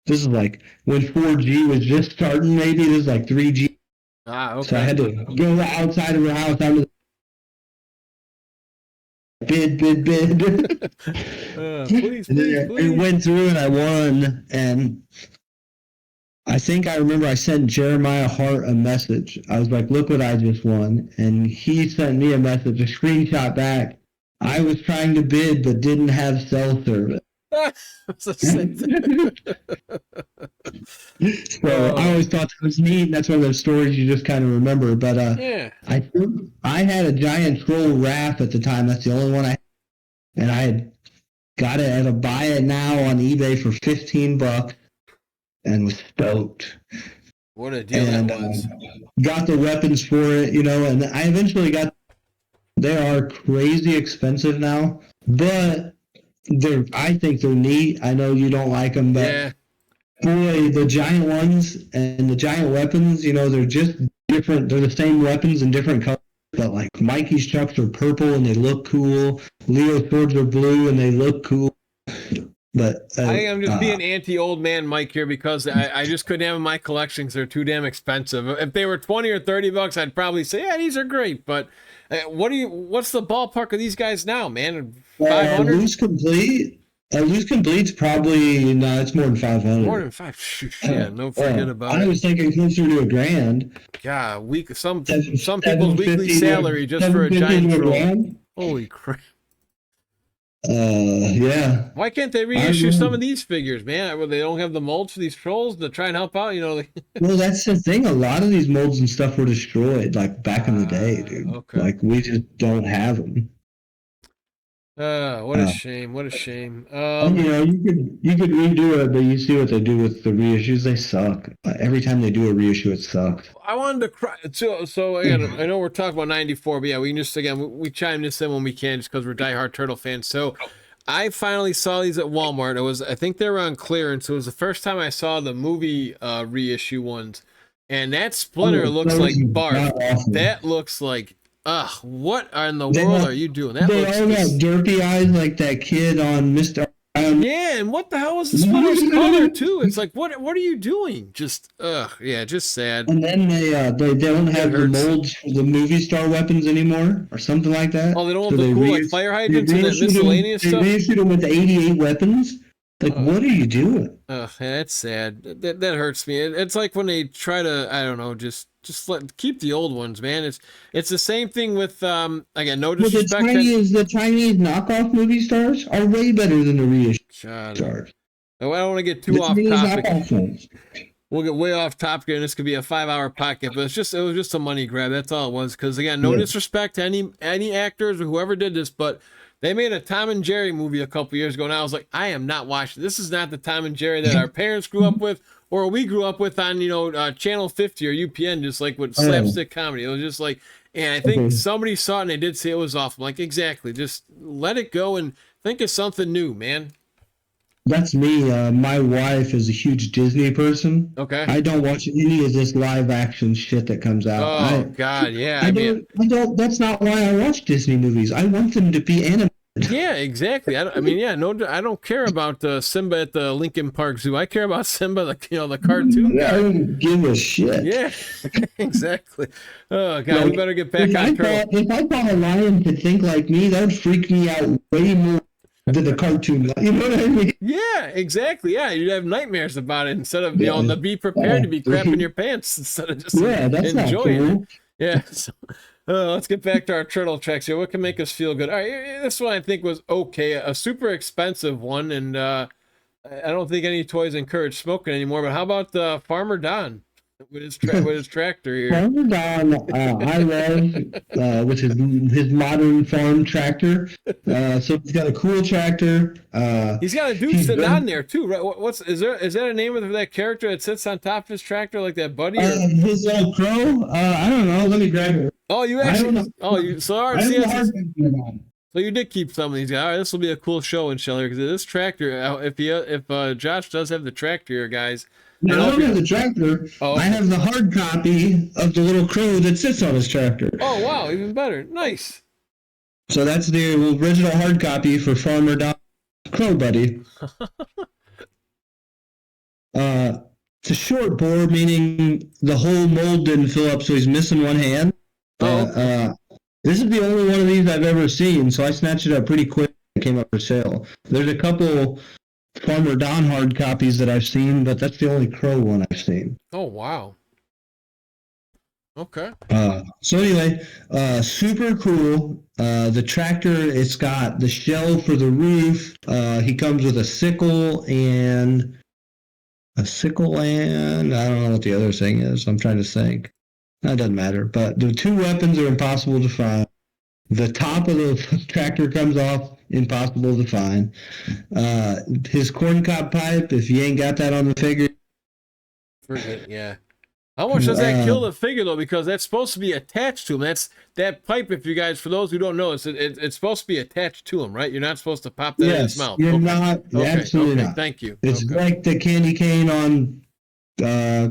this is like when 4G was just starting, maybe this is like 3G. Okay. So I had to go outside of her house out of bid. Please. It went through and I won. And I remember I sent Jeremiah Hart a message. I was like, look what I just won. And he sent me a message, a screenshot back. I was trying to bid but didn't have cell service. So I always thought that was neat. That's one of those stories you just kind of remember. But yeah. I had a giant troll raft at the time. That's the only one I had. And I had got it at a buy it now on eBay for $15 and was stoked. What a deal that was. Got the weapons for it, and I eventually they are crazy expensive now, but I think they're neat. I know you don't like them, but yeah. Boy, the giant ones and the giant weapons, they're just different. They're the same weapons in different colors, but like Mikey's chucks are purple and they look cool. Leo's swords are blue and they look cool. But I'm just being anti-old man Mike here because I just couldn't have them in my collections. They're too damn expensive. If they were $20 or $30, I'd probably say, yeah, these are great. But what's the ballpark of these guys now, man? 500? Loose complete's probably it's more than 500. More than 5. Yeah, no forget about it. I was thinking closer to $1,000. Yeah, some people's weekly salary just for a giant troll. Holy crap. Yeah. Why can't they reissue some of these figures, man? They don't have the molds for these trolls to try and help out, Well, that's the thing. A lot of these molds and stuff were destroyed, like back in the day, dude. Okay. Like we just don't have them. What a shame. What a shame. And, you could redo it, but you see what they do with the reissues. They suck. Every time they do a reissue, it sucks. I wanted to cry. So again, I know we're talking about 94, but yeah, we can just, again, we chime this in when we can just because we're diehard Turtle fans. So I finally saw these at Walmart. I think they were on clearance. It was the first time I saw the movie reissue ones. And that Splinter looks like barf. That looks like, what in the world are you doing? That they looks all got derpy eyes like that kid on Mr. Yeah, and what the hell was the Splinter's color too? It's like, what are you doing? Just yeah, just sad. And then they don't have the molds for the movie star weapons anymore, or something like that. Oh, they don't have the cool like fire hydrants and that miscellaneous stuff. They reissued them with 88 weapons. Like, what are you doing? That's sad. That hurts me. It's like when they try to, I don't know, just keep the old ones, man. It's the same thing with again, no disrespect. The Chinese knockoff movie stars are way better than the reissue stars. I don't want to get too off topic. We'll get way off topic, and this could be a 5-hour podcast. But it was just a money grab. That's all it was. Because again, no disrespect to any actors or whoever did this, but they made a Tom and Jerry movie a couple years ago, and I was like, I am not watching. This is not the Tom and Jerry that our parents grew up with, or we grew up with on Channel 50 or UPN, just like with slapstick comedy. It was just like, and I think somebody saw it and they did say it was awful. I'm like, exactly, just let it go and think of something new, man. That's me. My wife is a huge Disney person. Okay. I don't watch any of this live action shit that comes out. Oh God, yeah. I don't. That's not why I watch Disney movies. I want them to be animated. Yeah, exactly. I don't care about Simba at the Lincoln Park Zoo. I care about Simba, the cartoon guy. I don't give a shit. Yeah, exactly. Oh God, we better get back on track. If I thought a lion could think like me, that would freak me out way more than the cartoon. You know what I mean? Yeah, exactly. Yeah, you'd have nightmares about it instead of to be prepared to be crapping your pants instead of just enjoying it. Yeah. So, let's get back to our turtle tracks here. What can make us feel good? All right, this one I think was okay. A super expensive one, and I don't think any toys encourage smoking anymore. But how about Farmer Don with his tractor here? Farmer Don, I love with his modern farm tractor. So he's got a cool tractor. He's got a dude sitting on there too, right? Is that a name of that character that sits on top of his tractor like that, buddy? His little crow. I don't know. Let me grab it. Oh, you actually? Oh, you so you did keep some of these guys. All right, this will be a cool show and shell here because this tractor. If Josh does have the tractor here, guys. No, I don't have the tractor. Oh, okay. I have the hard copy of the little crow that sits on his tractor. Oh wow, even better. Nice. So that's the original hard copy for Farmer Don Crow Buddy. It's a short bore, meaning the whole mold didn't fill up, so he's missing one hand. This is the only one of these I've ever seen, so I snatched it up pretty quick and it came up for sale. There's a couple Farmer Don hard copies that I've seen, but that's the only Crow one I've seen. Oh, wow. Okay. So anyway, super cool. The tractor, it's got the shell for the roof. He comes with a sickle and I don't know what the other thing is. I'm trying to think. That doesn't matter. But the two weapons are impossible to find. The top of the tractor comes off, impossible to find. His corncob pipe, if you ain't got that on the figure. Yeah. How much does that kill the figure, though? Because that's supposed to be attached to him. That pipe, if you guys, for those who don't know, it's supposed to be attached to him, right? You're not supposed to pop that in his mouth. You're not. Absolutely not. Thank you. It's like the candy cane on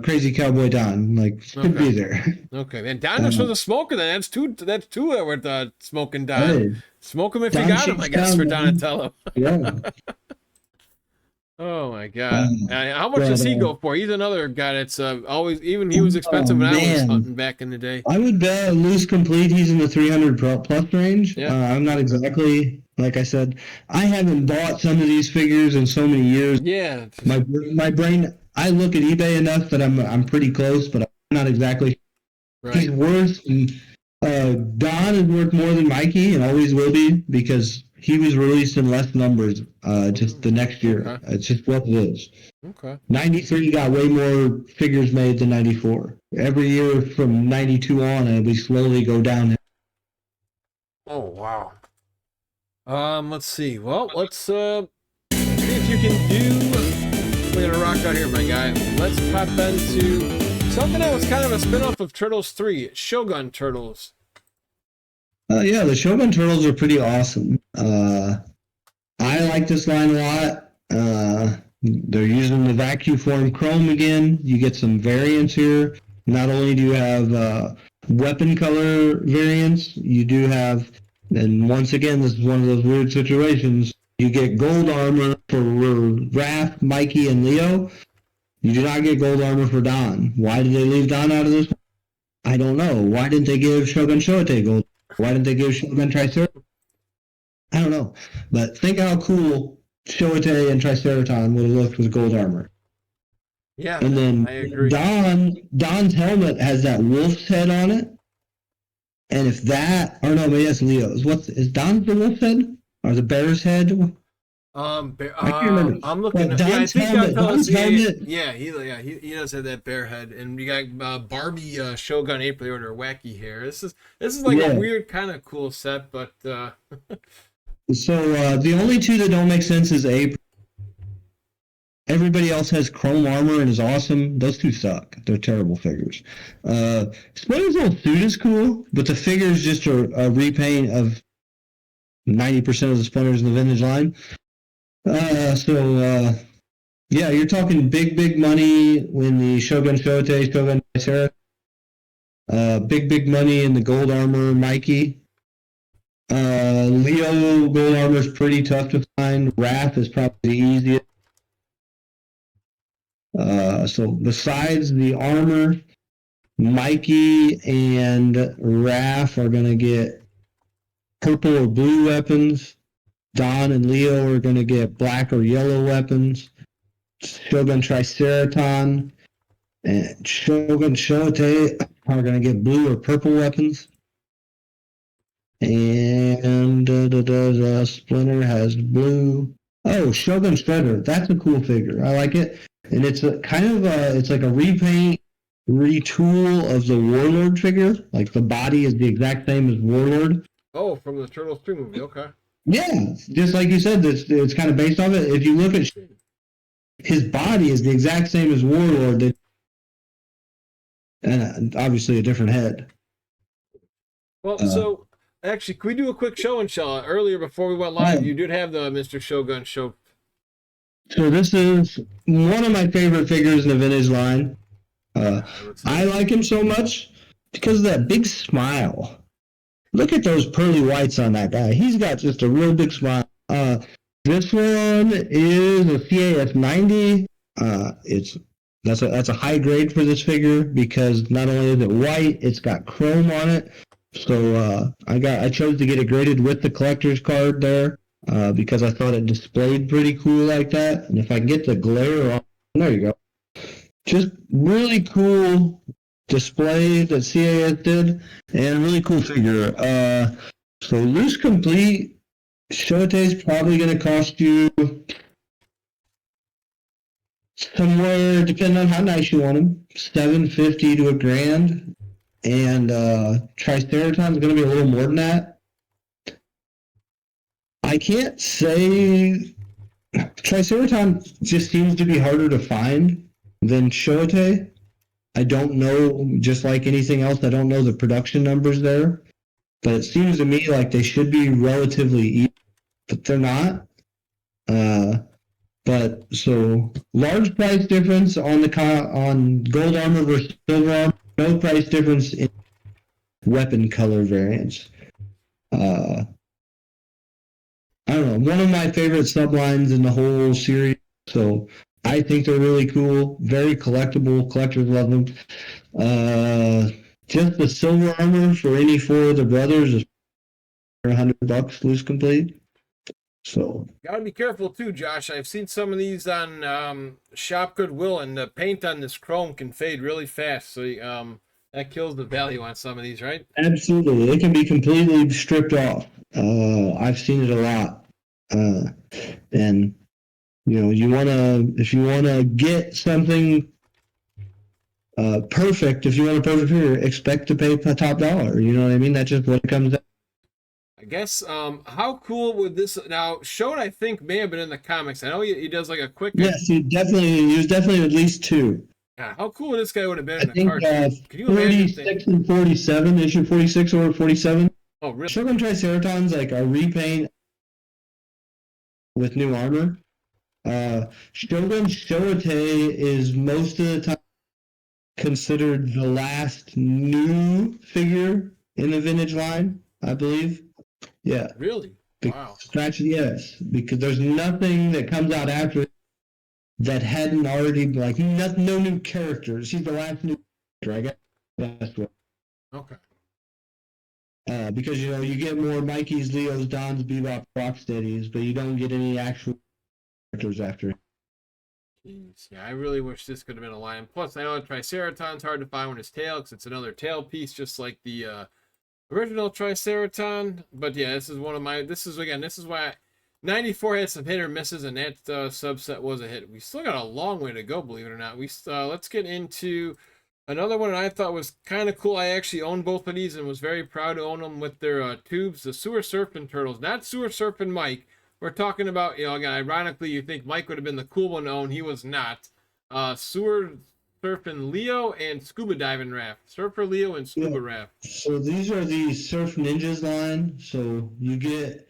Crazy Cowboy Don. Like, should be there. Okay, and Don is for the smoker, then. That's two that were smoking Don. Hey, smoke him if you got him, I guess, for Donatello. Yeah. Oh my God! How much does he go for? He's another guy that's always, even he was expensive when I was hunting back in the day. I would bet loose complete he's in the 300 plus range. Yeah. I'm not exactly, like I said, I haven't bought some of these figures in so many years. Yeah. My brain, I look at eBay enough that I'm pretty close, but I'm not exactly. Right. He's worth. Don is worth more than Mikey and always will be because he was released in less numbers just the next year. Okay. It's just what it is. Okay. 93 got way more figures made than 94. Every year from 92 on, we slowly go down. Oh, wow. Let's see. Well, let's see if you can do. We're gonna rock out here, my guy. Let's pop into something that was kind of a spin-off of Turtles 3, Shogun Turtles. Yeah, the Shogun Turtles are pretty awesome. I like this line a lot. They're using the vacuum form chrome again. You get some variants here. Not only do you have weapon color variants, you do have, and once again, this is one of those weird situations. You get gold armor for Raph, Mikey, and Leo. You do not get gold armor for Don. Why did they leave Don out of this? I don't know. Why didn't they give Shogun Shote gold? Why didn't they give Shogun Triceratops? I don't know. But think how cool Shote and Triceraton would have looked with gold armor. Yeah, and then I agree. Don's helmet has that wolf's head on it. And if that, or no, maybe that's Leo's. Is Don's the wolf's head or the bear's head? I can't remember. I'm looking. At, yeah, I think Don's helmet. Yeah, he does have that bear head, and we got Barbie Shogun April Order wacky hair. This is like a weird kind of cool set, but. So the only two that don't make sense is April. Everybody else has chrome armor and is awesome. Those two suck. They're terrible figures. Splinter's little suit is cool, but the figure is just a repaint of 90% of the Splinters in the vintage line. Yeah, you're talking big money in the Shogun Shote, Shogun Triceratops. Big money in the gold armor Mikey. Leo gold armor is pretty tough to find. Raph is probably the easiest. So besides the armor, Mikey and Raph are going to get purple or blue weapons. Don and Leo are going to get black or yellow weapons. Shogun Triceraton and Shogun Shote are going to get blue or purple weapons. And Splinter has blue. Oh, Shogun Shredder. That's a cool figure. I like it. And it's a kind of it's like a repaint, retool of the Warlord figure. Like the body is the exact same as Warlord. Oh, from the Turtles 3 movie. Okay. Yeah, just like you said, it's kind of based off it. If you look at his body is the exact same as Warlord, and obviously a different head. Well, so actually, can we do a quick show and tell? Earlier, before we went live, you did have the Mr. Shogun show. So this is one of my favorite figures in the vintage line. I like him so much because of that big smile. Look at those pearly whites on that guy. He's got just a real big smile. This one is a CAS 90. That's a high grade for this figure because not only is it white, it's got chrome on it. So I chose to get it graded with the collector's card there because I thought it displayed pretty cool like that. And if I can get the glare on, there you go. Just really cool display that CAS did, and really cool figure. So loose complete, Shote's probably going to cost you somewhere, depending on how nice you want them, $750 to $1,000. And Triceraton's going to be a little more than that. I can't say Triceraton just seems to be harder to find than Shote. I don't know, just like anything else, I don't know the production numbers there. But it seems to me like they should be relatively easy, but they're not. But so large price difference on gold armor versus silver armor, no price difference in weapon color variants. I don't know, one of my favorite sublines in the whole series. So I think they're really cool, very collectible. Collectors love them. Just the silver armor for any four of the brothers is $100 loose complete. So gotta be careful too, Josh. I've seen some of these on Shop Goodwill, and the paint on this chrome can fade really fast. So that kills the value on some of these, right? Absolutely, it can be completely stripped off. I've seen it a lot, and if you wanna get something perfect, if you want a perfect figure, expect to pay top dollar. You know what I mean? That's just what it comes down. guess how cool would this now? Shogun, I think, may have been in the comics. I know he does like a quick. Yes, he was definitely at least 2. God, how cool this guy would have been I in the think cartoon. Can you imagine? 46 and 47, issue 46 or 47. Oh, really? Shogun Triceratons like a repaint with new armor. Shogun Shoitei is most of the time considered the last new figure in the vintage line, I believe. Yeah. Really? Wow. Yes, because there's nothing that comes out after that hadn't already, like, no new characters. He's the last new character, I guess. That's what. Okay. Because, you get more Mikeys, Leos, Dons, Bebop, Rocksteadies, but you don't get any actual characters after. Jeez. Yeah, I really wish this could have been a line. Plus, I know Triceraton's hard to find with his tail because it's another tail piece, just like the original Triceraton. But yeah, this is one of my. This is why 94 had some hit or misses, and that subset was a hit. We still got a long way to go, believe it or not. Let's get into another one that I thought was kind of cool. I actually own both of these and was very proud to own them with their tubes. The Sewer Surfing Turtles, not Sewer Surfing Mike. We're talking about, again, ironically, you think Mike would have been the cool one to own. He was not. Sewer Surfing Leo and Scuba Diving Raft. Surfer Leo and Scuba Raft. So these are the Surf Ninjas line. So you get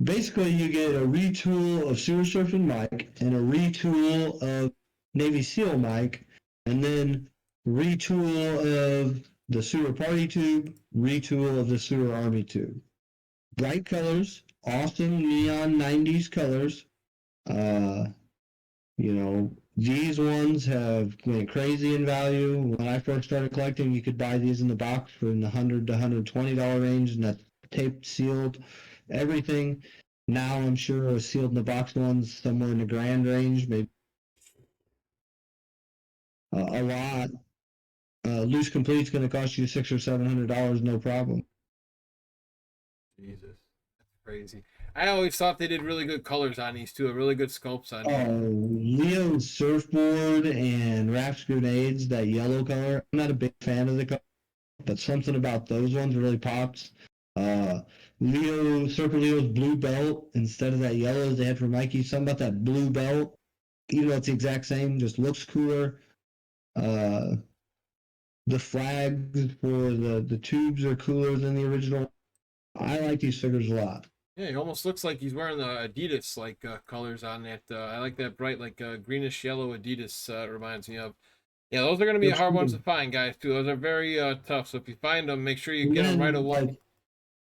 a retool of Sewer Surfing Mike and a retool of Navy SEAL Mike, and then retool of the Sewer Party Tube, retool of the Sewer Army Tube. Bright colors, awesome neon 90s colors. These ones have went crazy in value. When I first started collecting, you could buy these in the box for in the $100 to $120 range, and that's taped, sealed, everything. Now I'm sure sealed in the box ones somewhere in the grand range, maybe a lot. Loose complete's going to cost you $600 or $700, no problem. Jesus, that's crazy. I always thought they did really good colors on these too, really good sculpts on these. Leo's surfboard and Raft's grenades, that yellow color. I'm not a big fan of the color, but something about those ones really pops. Surfer Leo's blue belt, instead of that yellow as they had for Mikey, something about that blue belt, even though it's the exact same, just looks cooler. The flags for the tubes are cooler than the original. I like these figures a lot. Yeah, he almost looks like he's wearing the Adidas colors on that. I like that bright greenish yellow Adidas. Reminds me of. Yeah, those are going to be hard ones to find, guys. Too. Those are very tough. So if you find them, make sure you get them right away.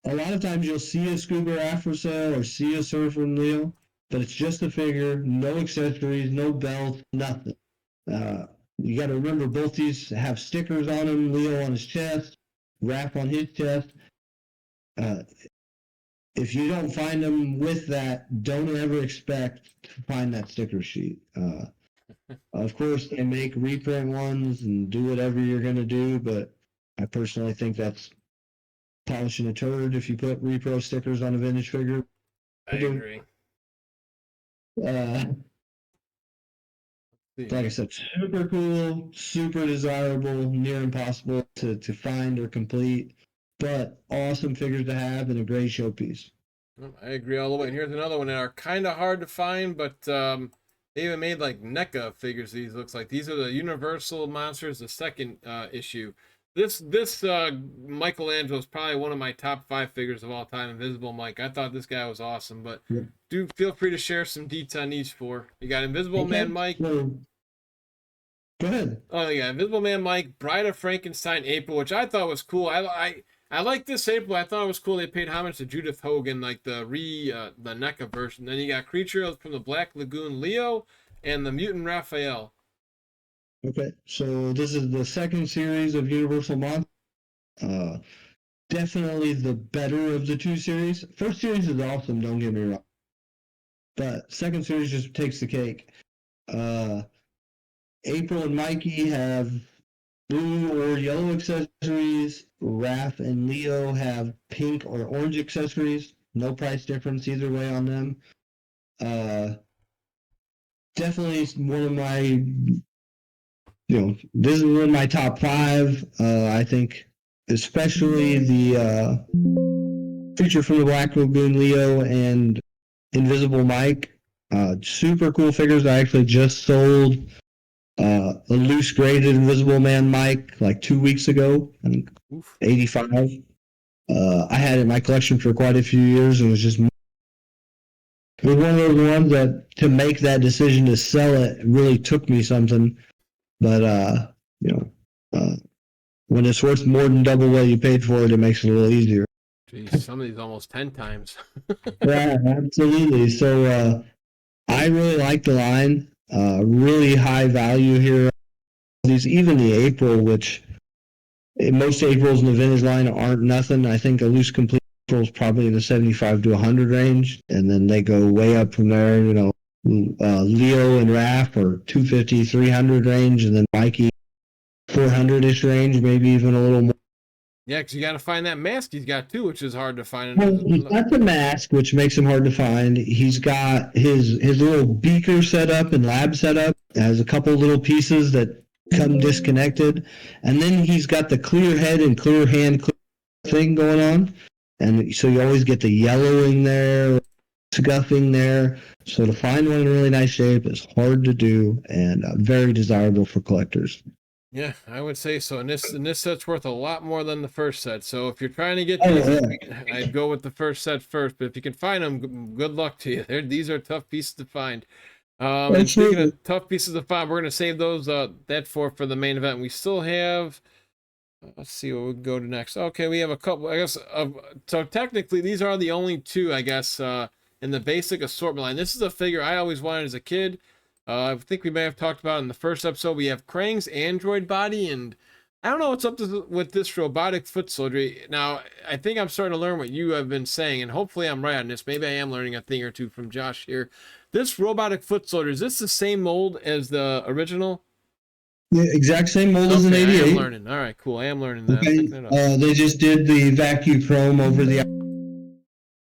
A lot of times you'll see a Scuba Raft for sale or see a Surfer and Leo, but it's just a figure, no accessories, no belts, nothing. You got to remember both these have stickers on them. Leo on his chest, Raft on his chest. If you don't find them with that, don't ever expect to find that sticker sheet. Of course, they make reprint ones and do whatever you're going to do, but I personally think that's polishing a turd if you put repro stickers on a vintage figure. I agree. Like I said, super cool, super desirable, near impossible to find or complete. But awesome figures to have and a great showpiece. I agree all the way. And here's another one that are kind of hard to find, but they even made like NECA figures. These looks like these are the Universal Monsters, the second issue. This Michelangelo is probably one of my top 5 figures of all time. Invisible Mike. I thought this guy was awesome, but do feel free to share some deets on these 4. You got Invisible Man Mike. Go ahead. Oh yeah, Invisible Man Mike, Bride of Frankenstein April, which I thought was cool. I like this April. I thought it was cool. They paid homage to Judith Hogan, like the NECA version. Then you got Creature from the Black Lagoon Leo and the Mutant Raphael. Okay, so this is the second series of Universal Monsters. Definitely the better of the 2 series. First series is awesome, don't get me wrong. But second series just takes the cake. April and Mikey have blue or yellow accessories. Raph and Leo have pink or orange accessories. No price difference either way on them. Definitely one of my, this is one of my top 5. I think especially the Feature from the Black Lagoon Leo and Invisible Mike. Super cool figures. I actually just sold a loose graded Invisible Man Mike like 2 weeks ago. I think 85. I had it in my collection for quite a few years, and it was one of those ones that to make that decision to sell it really took me something. But you know, when it's worth more than double what you paid for it, it makes it a little easier. Geez, some of these almost 10 times. Yeah, absolutely. So I really like the line. Really high value here. These even the April, which most Aprils in the vintage line aren't nothing. I think a loose complete April is probably in the 75 to 100 range, and then they go way up from there. You know, Leo and Raph are 250, 300 range, and then Mikey 400-ish range, maybe even a little more. Yeah, because you got to find that mask he's got too, which is hard to find. Well, he's got the mask, which makes him hard to find. He's got his little beaker set up and lab set up. Has a couple little pieces that come disconnected, and then he's got the clear head and clear hand thing going on, and so you always get the yellowing there, scuffing there. So to find one in really nice shape is hard to do, and very desirable for collectors. Yeah, I would say so. And this set's worth a lot more than the first set. So if you're trying to get these, I'd go with the first set first. But if you can find them, good luck to you. These are tough pieces to find. And speaking of tough pieces to find, we're gonna save those that for the main event. We still have. Let's see what we go to next. Okay, we have a couple. I guess so. Technically, these are the only two, I guess, in the basic assortment line. This is a figure I always wanted as a kid. I think we may have talked about in the first episode. We have Krang's android body, and I don't know what's up with this robotic foot soldier. Now, I think I'm starting to learn what you have been saying, and hopefully I'm right on this. Maybe I am learning a thing or two from Josh here. This robotic foot soldier, is this the same mold as the original? Yeah, exact same mold as an 88. I am learning. All right, cool. I am learning that. Okay. They just did the vacuum chrome over the.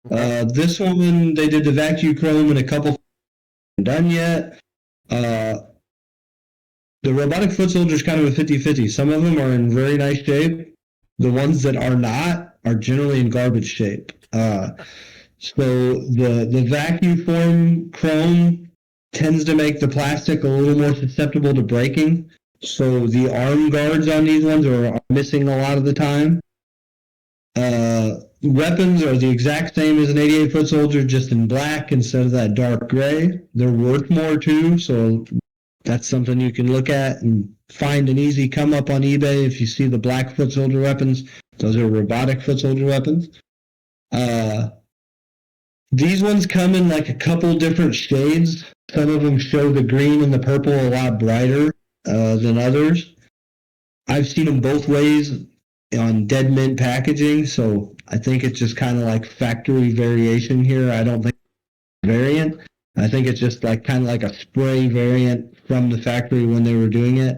Okay. This one, they did the vacuum chrome and a couple done yet. The robotic foot soldier is kind of a 50-50. Some of them are in very nice shape. The ones that are not are generally in garbage shape. So the vacuum form chrome tends to make the plastic a little more susceptible to breaking. So the arm guards on these ones are missing a lot of the time. Weapons are the exact same as an 88 foot soldier, just in black instead of that dark gray. They're worth more too, so that's something you can look at and find an easy come up on eBay. If you see the black foot soldier weapons, those are robotic foot soldier weapons. These ones come in like a couple different shades. Some of them show the green and the purple a lot brighter than others. I've seen them both ways on Dead Mint packaging, so I think it's just kind of like factory variation here. I don't think it's variant. I think it's just like kind of like a spray variant from the factory when they were doing it.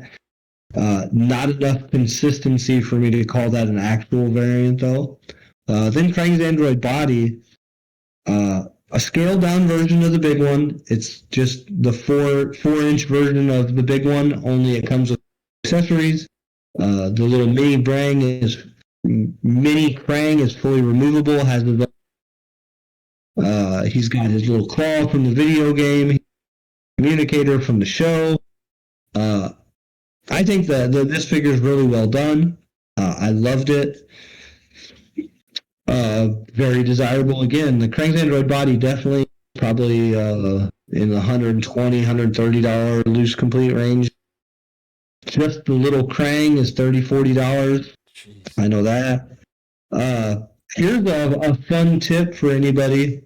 Not enough consistency for me to call that an actual variant though. Then Krang's android body, a scaled down version of the big one. It's just the 4-inch version of the big one, only it comes with accessories. The little mini Krang is fully removable, has the he's got his little claw from the video game, communicator from the show. I think that this figure is really well done. I loved it. Very desirable. Again, the Krang's android body definitely probably in the $120, $130 loose complete range. Just the little Krang is $30, $40. Jeez. I know that. Here's a fun tip for anybody.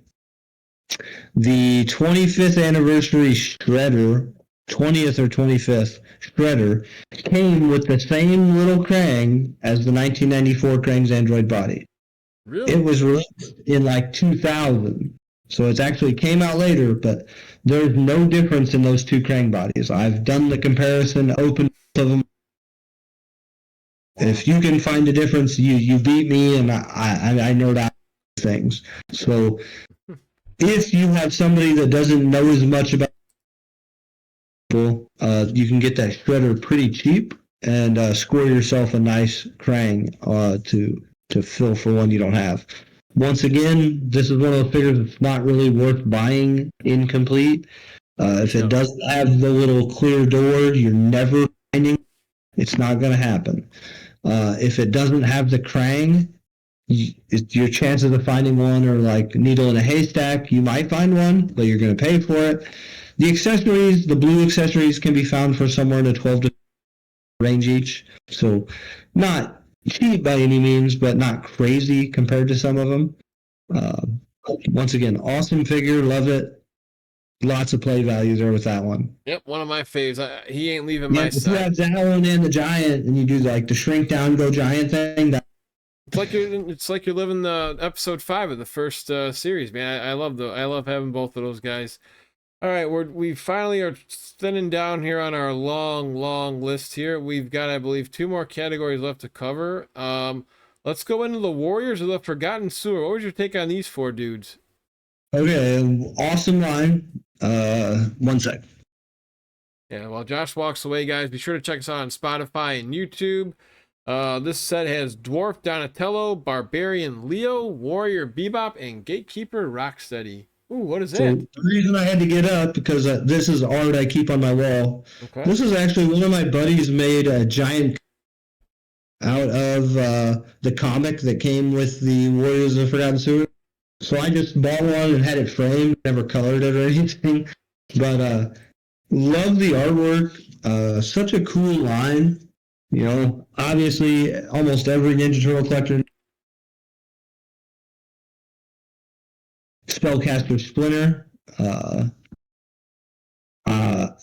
The 25th anniversary Shredder, 20th or 25th Shredder, came with the same little Krang as the 1994 Krang's android body. Really? It was released in like 2000. So it actually came out later, but there's no difference in those two Krang bodies. I've done the comparison, opened of them. If you can find a difference, you beat me, and I know that things. So if you have somebody that doesn't know as much about you can get that Shredder pretty cheap and score yourself a nice Krang to fill for one you don't have. Once again, this is one of those figures that's not really worth buying incomplete. If it doesn't have the little clear door, you're never finding. It's not going to happen. If it doesn't have the Krang, your chances of finding one are like needle in a haystack. You might find one, but you're going to pay for it. The accessories, the blue accessories, can be found for somewhere in the 12 to range each. So not cheap by any means, but not crazy compared to some of them. Once again, awesome figure, love it. Lots of play value there with that one. Yep, one of my faves. He ain't leaving my If you side. have that one and the giant, and you do like the shrink down, go giant thing. It's like you're living the episode 5 of the first series, man. I love having both of those guys. All right, we finally are thinning down here on our long list here. We've got, I believe, 2 more categories left to cover. Let's go into the Warriors of the Forgotten Sewer. What was your take on these 4 dudes? Okay, awesome line. 1 sec. Yeah, while Josh walks away, guys, be sure to check us out on Spotify and YouTube. This set has Dwarf Donatello, Barbarian Leo, Warrior Bebop, and Gatekeeper Rocksteady. Ooh, what is that? So the reason I had to get up because this is art I keep on my wall. Okay. This is actually one of my buddies made a giant out of the comic that came with the Warriors of the Forgotten Sewer. So I just bought one and had it framed, never colored it or anything. But love the artwork. Such a cool line. You know, obviously almost every Ninja Turtle collector. Spellcaster Splinter.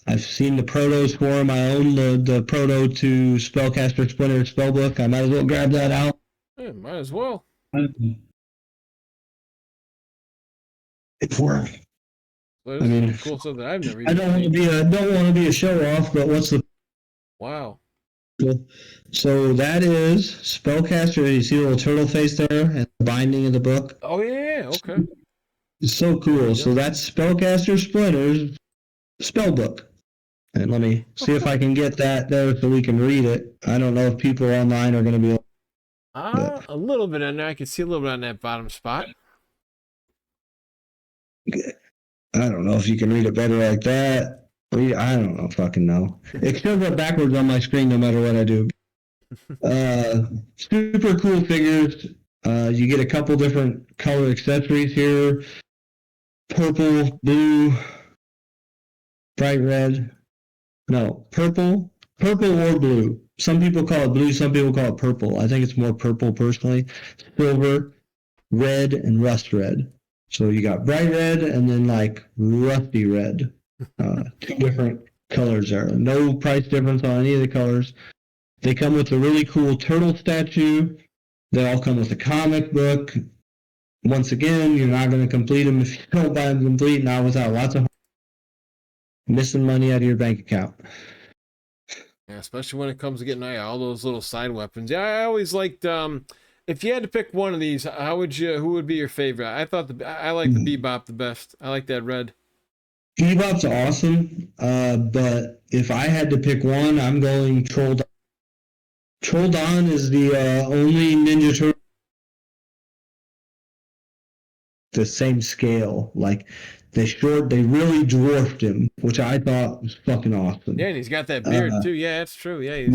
I've seen the protos for him. I own the proto to Spellcaster Splinter spellbook. I might as well grab that out. Yeah, might as well. It's work. Well, I mean, cool stuff that I've never. I don't want to be a show off, but what's the? Wow. So that is Spellcaster. You see the little turtle face there and the binding of the book. Oh yeah, okay. It's so cool. Yep. So that's Spellcaster Splinter's spellbook. And let me see if I can get that there so we can read it. I don't know if people online are going to be able a little bit in there. I can see a little bit on that bottom spot. I don't know if you can read it better like that. I don't know, fucking know. It shows up backwards on my screen no matter what I do. Super cool figures. You get a couple different color accessories here. Purple, blue, bright red. No, purple or blue. Some people call it blue, some people call it purple. I think it's more purple personally. Silver, red, and rust red. So you got bright red and then like rusty red. 2 different colors there. No price difference on any of the colors. They come with a really cool turtle statue. They all come with a comic book. Once again, you're not going to complete them if you don't buy them complete, not without lots of missing money out of your bank account. Yeah, especially when it comes to getting all those little side weapons. Yeah, I always liked. If you had to pick one of these, who would be your favorite? I thought I like the Bebop the best. I like that red. Bebop's awesome, but if I had to pick one, I'm going Troll Don. Troll Don is the only Ninja Turtle the same scale. Like they really dwarfed him, which I thought was fucking awesome. Yeah, and he's got that beard too. Yeah, that's true. Yeah.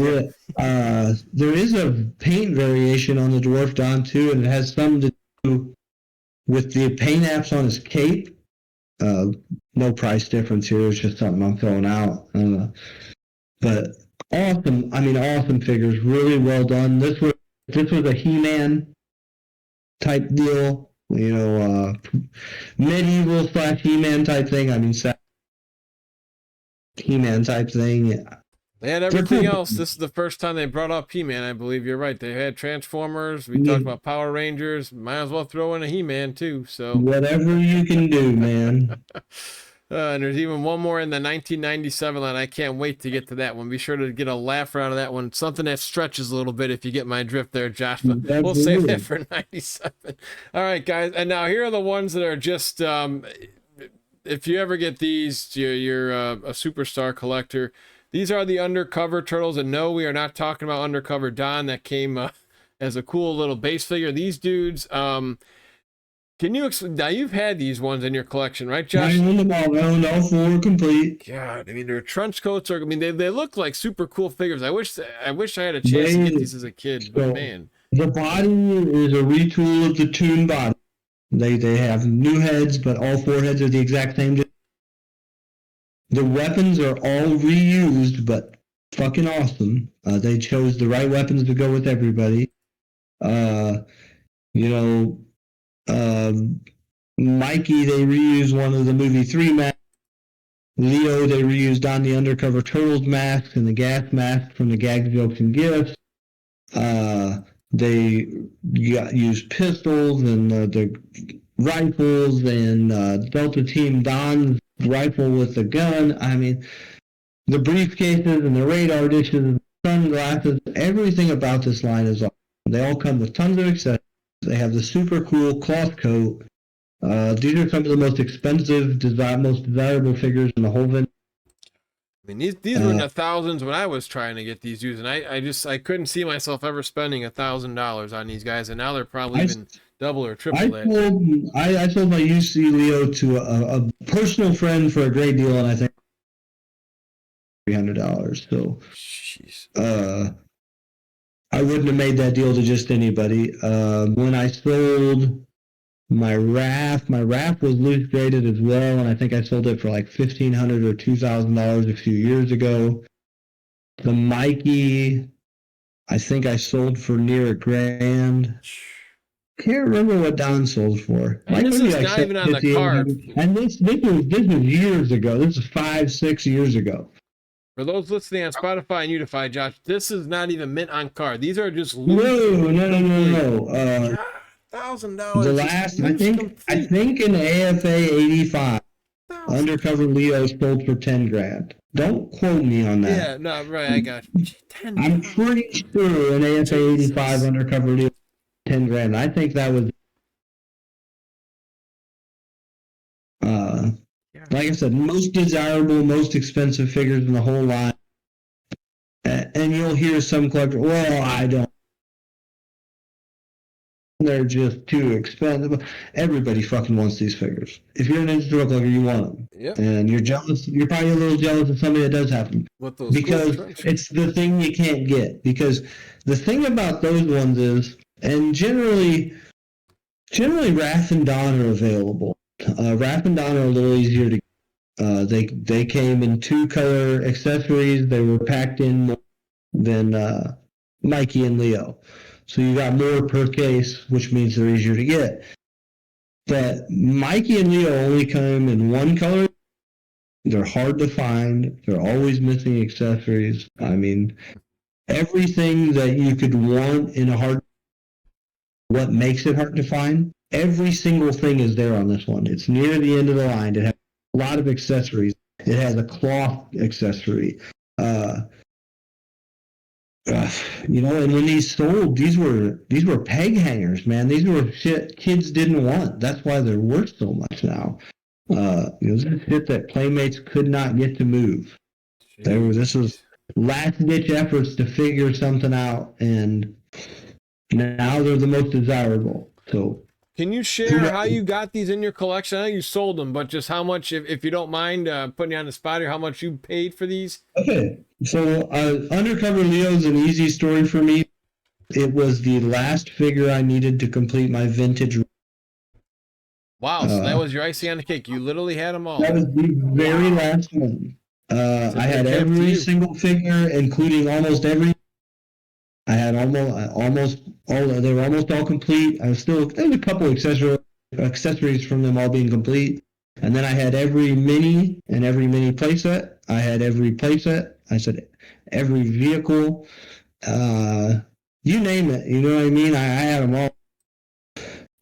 There is a paint variation on the Dwarf Don too, and it has something to do with the paint apps on his cape. No price difference here. It's just something I'm throwing out. But awesome. I mean, awesome figures. Really well done. This was a He-Man type deal. You know, medieval / He-Man type thing. I mean, He-Man type thing. They had everything else. This is the first time they brought up He-Man. I believe you're right. They had Transformers. We talked about Power Rangers. Might as well throw in a He-Man too. So whatever you can do, man. And there's even one more in the 1997 line. I can't wait to get to that one. Be sure to get a laugh out of that one. Something that stretches a little bit if you get my drift there, Josh. But we'll save that for 97. All right, guys. And now here are the ones that are just, if you ever get these, you're a superstar collector. These are the Undercover Turtles. And no, we are not talking about Undercover Don that came as a cool little base figure. These dudes, Can you now you've had these ones in your collection, right, I Josh? own them all. I own all 4 complete. God, I mean, their trench coats are. I mean, they look like super cool figures. I wish I had a chance to get these as a kid, but man. The body is a retool of the Toon body. They have new heads, but all 4 heads are the exact same. The weapons are all reused, but fucking awesome. They chose the right weapons to go with everybody. You know, Mikey, they reused one of the movie 3 masks. Leo, they reused on the Undercover Turtles mask and the gas mask from the Gags, Jokes, and Gifts. They used pistols and the rifles and Delta Team Don's rifle with the gun. I mean, the briefcases and the radar dishes, sunglasses, everything about this line is awesome. They all come with tons of accessories. They have the super cool cloth coat. These are some of the most expensive, most desirable figures in the whole vintage. I mean, these were in the thousands when I was trying to get these used, and I couldn't see myself ever spending $1,000 on these guys, and now they're probably even double or triple that. I sold my UC Leo to a personal friend for a great deal, and I think $300. So, jeez. I wouldn't have made that deal to just anybody. When I sold my RAF was loose graded as well, and I think I sold it for like $1,500 or $2,000 a few years ago. The Mikey, I think I sold for near $1,000. Can't remember what Don sold for. And this is not even on the card. And this was years ago. This is 5-6 years ago. For those listening on Spotify and Unify, Josh, this is not even mint on card. These are just loose. No. $1,000. The last, I think in AFA 85, Undercover Leo sold for $10,000. Don't quote me on that. Yeah, no, right, I got you. I'm pretty sure in AFA 85, Undercover Leo $10,000. I think that was, like I said, most desirable, most expensive figures in the whole line. And you'll hear some collector, well, I don't. They're just too expensive. Everybody fucking wants these figures. If you're an Ninja Turtle collector, you want them. Yep. And you're jealous. You're probably a little jealous of somebody that does have them. Because it's the thing you can't get. Because the thing about those ones is, and generally Wrath and Dawn are available. Wrath and Dawn are a little easier to get. They came in 2-color accessories. They were packed in more than Mikey and Leo. So you got more per case, which means they're easier to get. But Mikey and Leo only come in 1 color. They're hard to find. They're always missing accessories. I mean, everything that you could want in a what makes it hard to find, every single thing is there on this one. It's near the end of the line. It has a lot of accessories. It has a cloth accessory. And when these sold, these were peg hangers, man. These were shit kids didn't want. That's why they're worth so much now. This is shit that Playmates could not get to move. This was last ditch efforts to figure something out, and now they're the most desirable. So, can you share how you got these in your collection? I know you sold them, but just how much, if you don't mind putting you on the spot here, how much you paid for these? Okay, so Undercover Leo is an easy story for me. It was the last figure I needed to complete my vintage. Wow, so that was your icing on the cake. You literally had them all. That was the very last one. I had every single figure, including almost every. I had almost all. They were almost all complete. There was a couple accessories from them all being complete, and then I had every mini and every mini playset. I had every playset. I said every vehicle. You name it. You know what I mean? I had them all.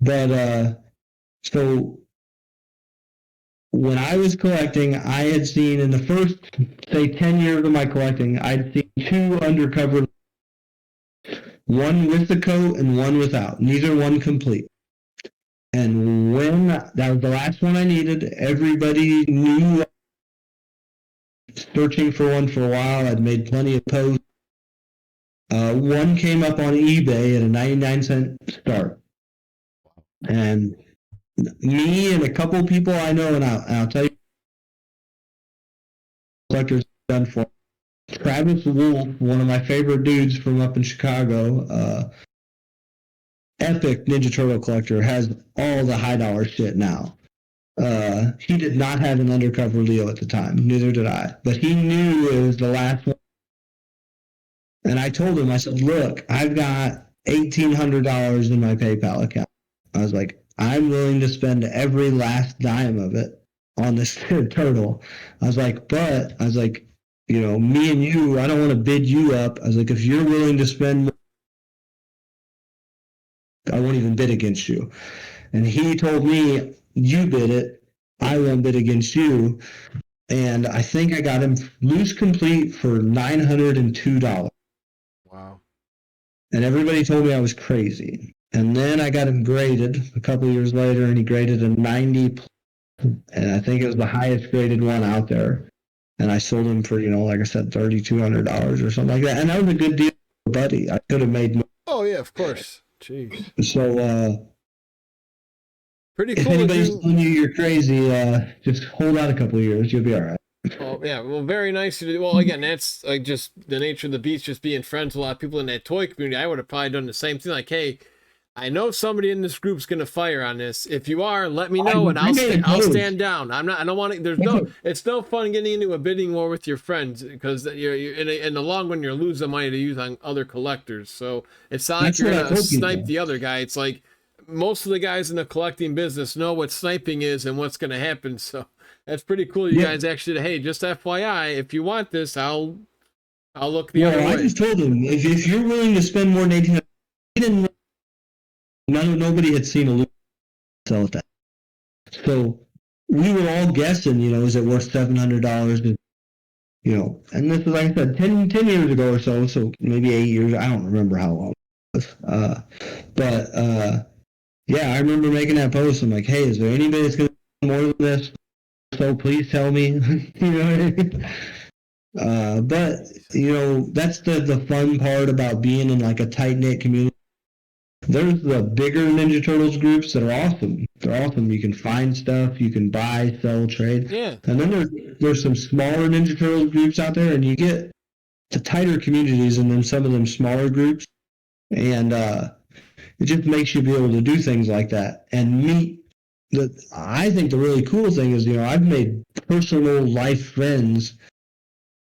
But so when I was collecting, I had seen in the first, say, 10 years of my collecting, I'd seen 2 Undercover. One with the coat and one without. Neither one complete. And when that was the last one I needed, everybody knew. Searching for one for a while. I'd made plenty of posts. One came up on eBay at a 99-cent start. And me and a couple people I know, and I'll tell you, collectors done for Travis Wolf, one of my favorite dudes from up in Chicago, epic Ninja Turtle collector, has all the high dollar shit now. He did not have an undercover Leo at the time, neither did I, but he knew it was the last one. And I told him, I said, look, I've got $1,800 in my PayPal account. I was like, I'm willing to spend every last dime of it on this turtle. I was like, you know, me and you, I don't want to bid you up. I was like, if you're willing to spend, I won't even bid against you. And he told me, you bid it, I won't bid against you. And I think I got him loose complete for $902. Wow. And everybody told me I was crazy. And then I got him graded a couple of years later, and he graded a 90, and I think it was the highest graded one out there. And I sold him for, you know, like I said, $3,200 or something like that. And that was a good deal for Buddy. I could have made more. Oh yeah, of course. Jeez. So Pretty if cool. anybody's telling you you're crazy, just hold out a couple of years. You'll be all right. Oh yeah, well, very nice to do. Well, again, that's like just the nature of the beast, just being friends with a lot of people in that toy community. I would have probably done the same thing. Like, hey, I know somebody in this group's gonna fire on this. If you are, let me know, and I'll stand down. I don't want to. It's no fun getting into a bidding war with your friends because you're in the long run you're losing money to use on other collectors. So it's not like you're gonna snipe the other guy. It's like most of the guys in the collecting business know what sniping is and what's gonna happen. So that's pretty cool. You guys actually, hey, just FYI, if you want this, I'll look the other way. I just told him if you're willing to spend more than $1,800, nobody had seen a loot sell at that. So we were all guessing, you know, is it worth $700? You know, and this was, like I said, 10 years ago or so maybe 8 years. I don't remember how long it was. Yeah, I remember making that post. I'm like, hey, is there anybody that's going to do more than this? So please tell me. You know what I mean? But, you know, that's the fun part about being in like a tight-knit community. There's the bigger Ninja Turtles groups that are awesome. They're awesome. You can find stuff, you can buy, sell, trade. Yeah. And then there's some smaller Ninja Turtles groups out there, and you get to tighter communities and then some of them smaller groups. And it just makes you be able to do things like that and meet. I think the really cool thing is, you know, I've made personal life friends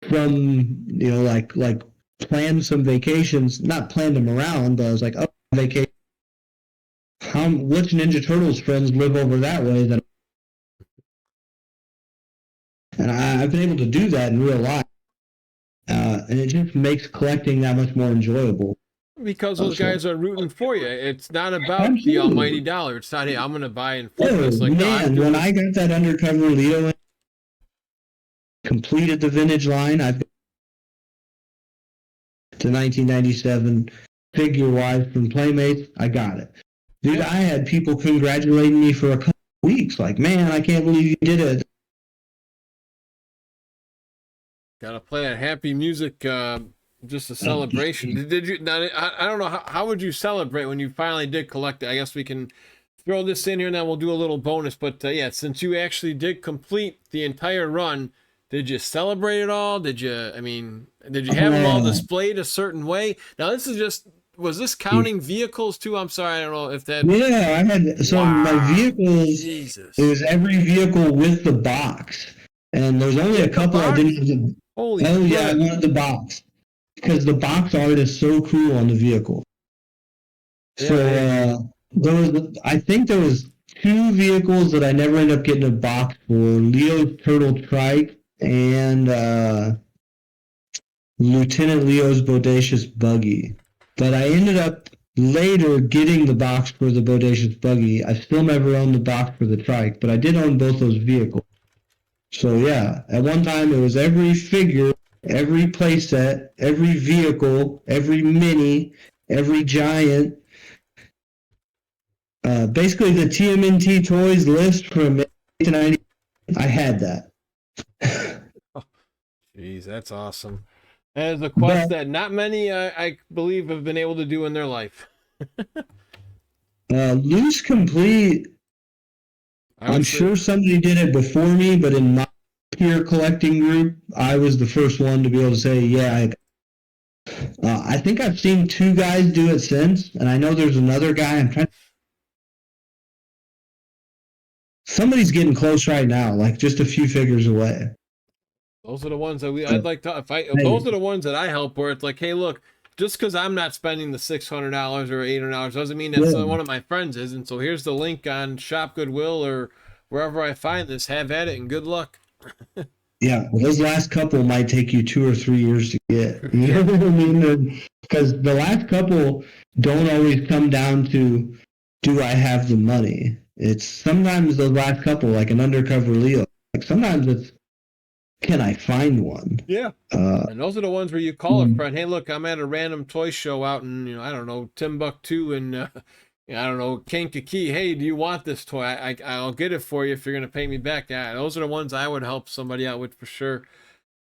from, you know, like planned some vacations, not planned them around, but I was like, oh, vacation. Which Ninja Turtles friends live over that way? And I've been able to do that in real life. And it just makes collecting that much more enjoyable. Because those guys are rooting for you. It's not about the almighty dollar. It's not, hey, I'm going to buy and flip this. Like, man, when I got that undercover Leo, completed the vintage line, I've got to 1997 figure-wise from Playmates, I got it. Dude, I had people congratulating me for a couple of weeks. Like, man, I can't believe you did it. Gotta play that happy music, just a celebration. Did you? Now, I don't know how would you celebrate when you finally did collect it. I guess we can throw this in here and then we'll do a little bonus. But yeah, since you actually did complete the entire run, did you celebrate it all? Did you? I mean, did you have them all displayed a certain way? Now this is just. Was this counting vehicles too? I'm sorry, I don't know if that. Yeah, I had my vehicles. Jesus. It was every vehicle with the box, and there's only a couple I didn't have the. Holy yeah, I wanted the box because the box art is so cool on the vehicle. Yeah, so I think there was 2 vehicles that I never ended up getting a box for: Leo's Turtle Trike and Lieutenant Leo's Bodacious Buggy. But I ended up later getting the box for the Bodacious Buggy. I still never owned the box for the Trike, but I did own both those vehicles. So yeah, at one time it was every figure, every playset, every vehicle, every mini, every giant. Basically the TMNT toys list from 1990. I had that. Jeez, that's awesome. That is a quest that not many, I believe, have been able to do in their life. Loose Complete, I'm sure somebody did it before me, but in my peer collecting group, I was the first one to be able to say, yeah, I think I've seen 2 guys do it since, and I know there's another guy. Somebody's getting close right now, like just a few figures away. Those are the ones that I'd like to, those are the ones that I help where it's like, hey, look, just because I'm not spending the $600 or $800 doesn't mean that one of my friends is. And so here's the link on Shop Goodwill or wherever I find this. Have at it and good luck. Yeah, well, those last couple might take you 2 or 3 years to get. You know what I mean? Because the last couple don't always come down to, do I have the money? It's sometimes the last couple, like an Undercover Leo. Like sometimes it's, can I find one? Yeah. And those are the ones where you call a friend, hey, look, I'm at a random toy show out in, I don't know, Timbuktu and, I don't know, Kankakee. Hey, do you want this toy? I'll get it for you if you're going to pay me back. Yeah, those are the ones I would help somebody out with for sure.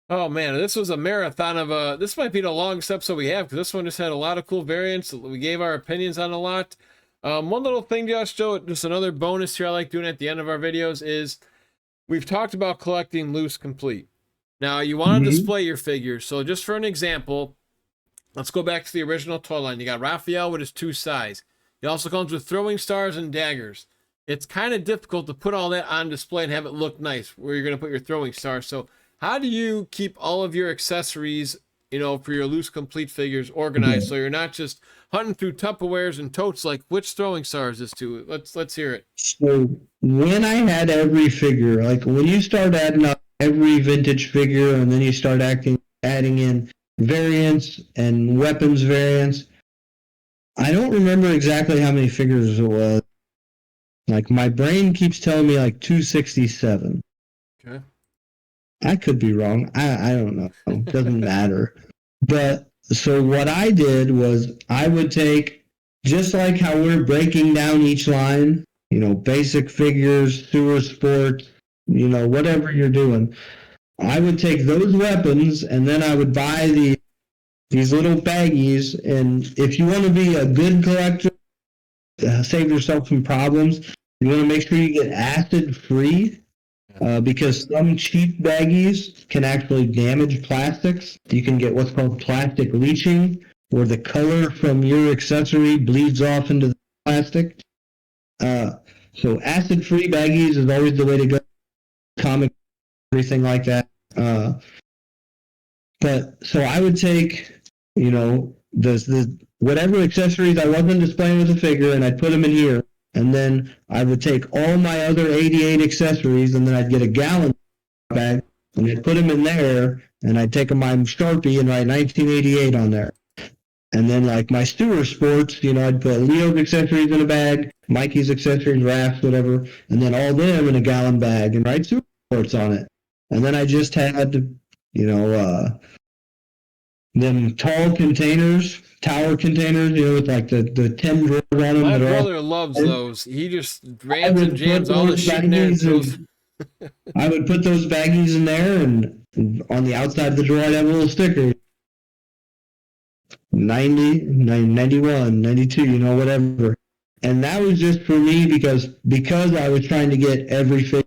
Oh, man, this was a marathon of this might be the longest episode we have because this one just had a lot of cool variants. We gave our opinions on a lot. One little thing, Josh, Joe, just another bonus here I like doing at the end of our videos is we've talked about collecting loose complete. Now, you want to display your figures. So just for an example, let's go back to the original toy line. You got Raphael with his 2 sides. He also comes with throwing stars and daggers. It's kind of difficult to put all that on display and have it look nice where you're going to put your throwing stars. So how do you keep all of your accessories, for your loose complete figures organized so you're not just hunting through Tupperwares and totes like which throwing stars is to? Let's hear it. So when I had every figure, like when you start adding up every vintage figure and then you start adding in variants and weapons variants, I don't remember exactly how many figures it was. Like my brain keeps telling me like 267. Okay. I could be wrong. I don't know. It doesn't matter. But so what I did was I would take, just like how we're breaking down each line, basic figures, sewer sports, whatever you're doing, I would take those weapons and then I would buy these little baggies. And if you want to be a good collector, save yourself some problems, you want to make sure you get acid free. Because some cheap baggies can actually damage plastics. You can get what's called plastic leaching, where the color from your accessory bleeds off into the plastic. So acid-free baggies is always the way to go. Comic, everything like that. But so I would take, the whatever accessories I wasn't displaying with the figure, and I'd put them in here. And then I would take all my other 88 accessories, and then I'd get a gallon bag, and I'd put them in there, and I'd take my Sharpie and write 1988 on there. And then, like my sewer sports, I'd put Leo's accessories in a bag, Mikey's accessories, rafts, whatever, and then all them in a gallon bag, and write sewer sports on it. And then I just had, them tall containers, tower containers, with like the 10 drawers on them. My brother loves those. He just rams and jams all the shit in there. I would put those baggies in there, and on the outside of the drawer I'd have a little sticker. 90, 91, 92, whatever. And that was just for me because I was trying to get everything.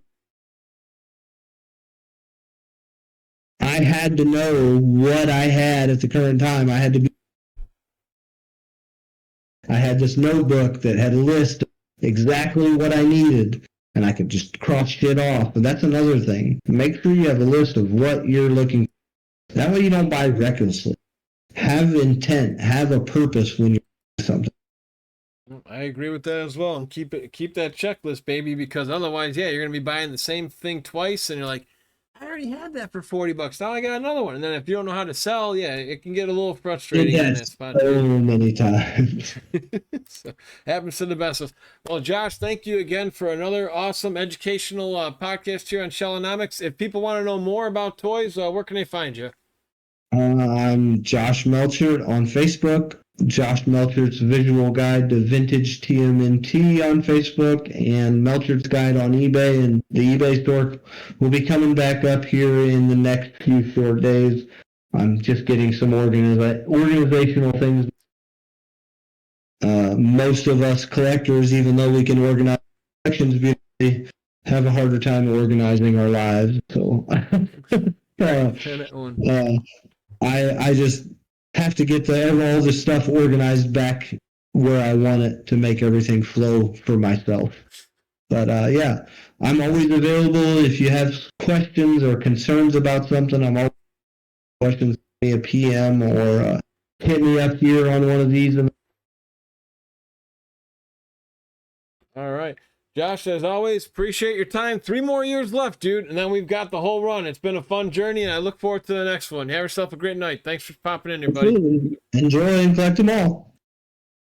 I had to know what I had at the current time. I had this notebook that had a list of exactly what I needed, and I could just cross shit off. But that's another thing. Make sure you have a list of what you're looking for. That way you don't buy recklessly. Have intent. Have a purpose when you're doing something. I agree with that as well. And keep that checklist, baby, because otherwise, you're going to be buying the same thing twice, and you're like, I already had that for $40. Now I got another one. And then if you don't know how to sell, it can get a little frustrating in that spot. So many times. So, happens to the best of us. Well, Josh, thank you again for another awesome educational podcast here on Shellonomics. If people want to know more about toys, where can they find you? I'm Josh Melchert on Facebook. Josh Melchert's Visual Guide to Vintage TMNT on Facebook, and Melchert's Guide on eBay, and the eBay store will be coming back up here in the next few short days. I'm just getting some organizational things. Most of us collectors, even though we can organize collections beautifully, have a harder time organizing our lives. So I just have to get all the stuff organized back where I want it to make everything flow for myself. But yeah, I'm always available if you have questions or concerns about something. I'm always questions, me a PM or hit me up here on one of these. All right. Josh, as always, appreciate your time. 3 more years left, dude, and then we've got the whole run. It's been a fun journey, and I look forward to the next one. Have yourself a great night. Thanks for popping in here, buddy. Enjoy and collect them all.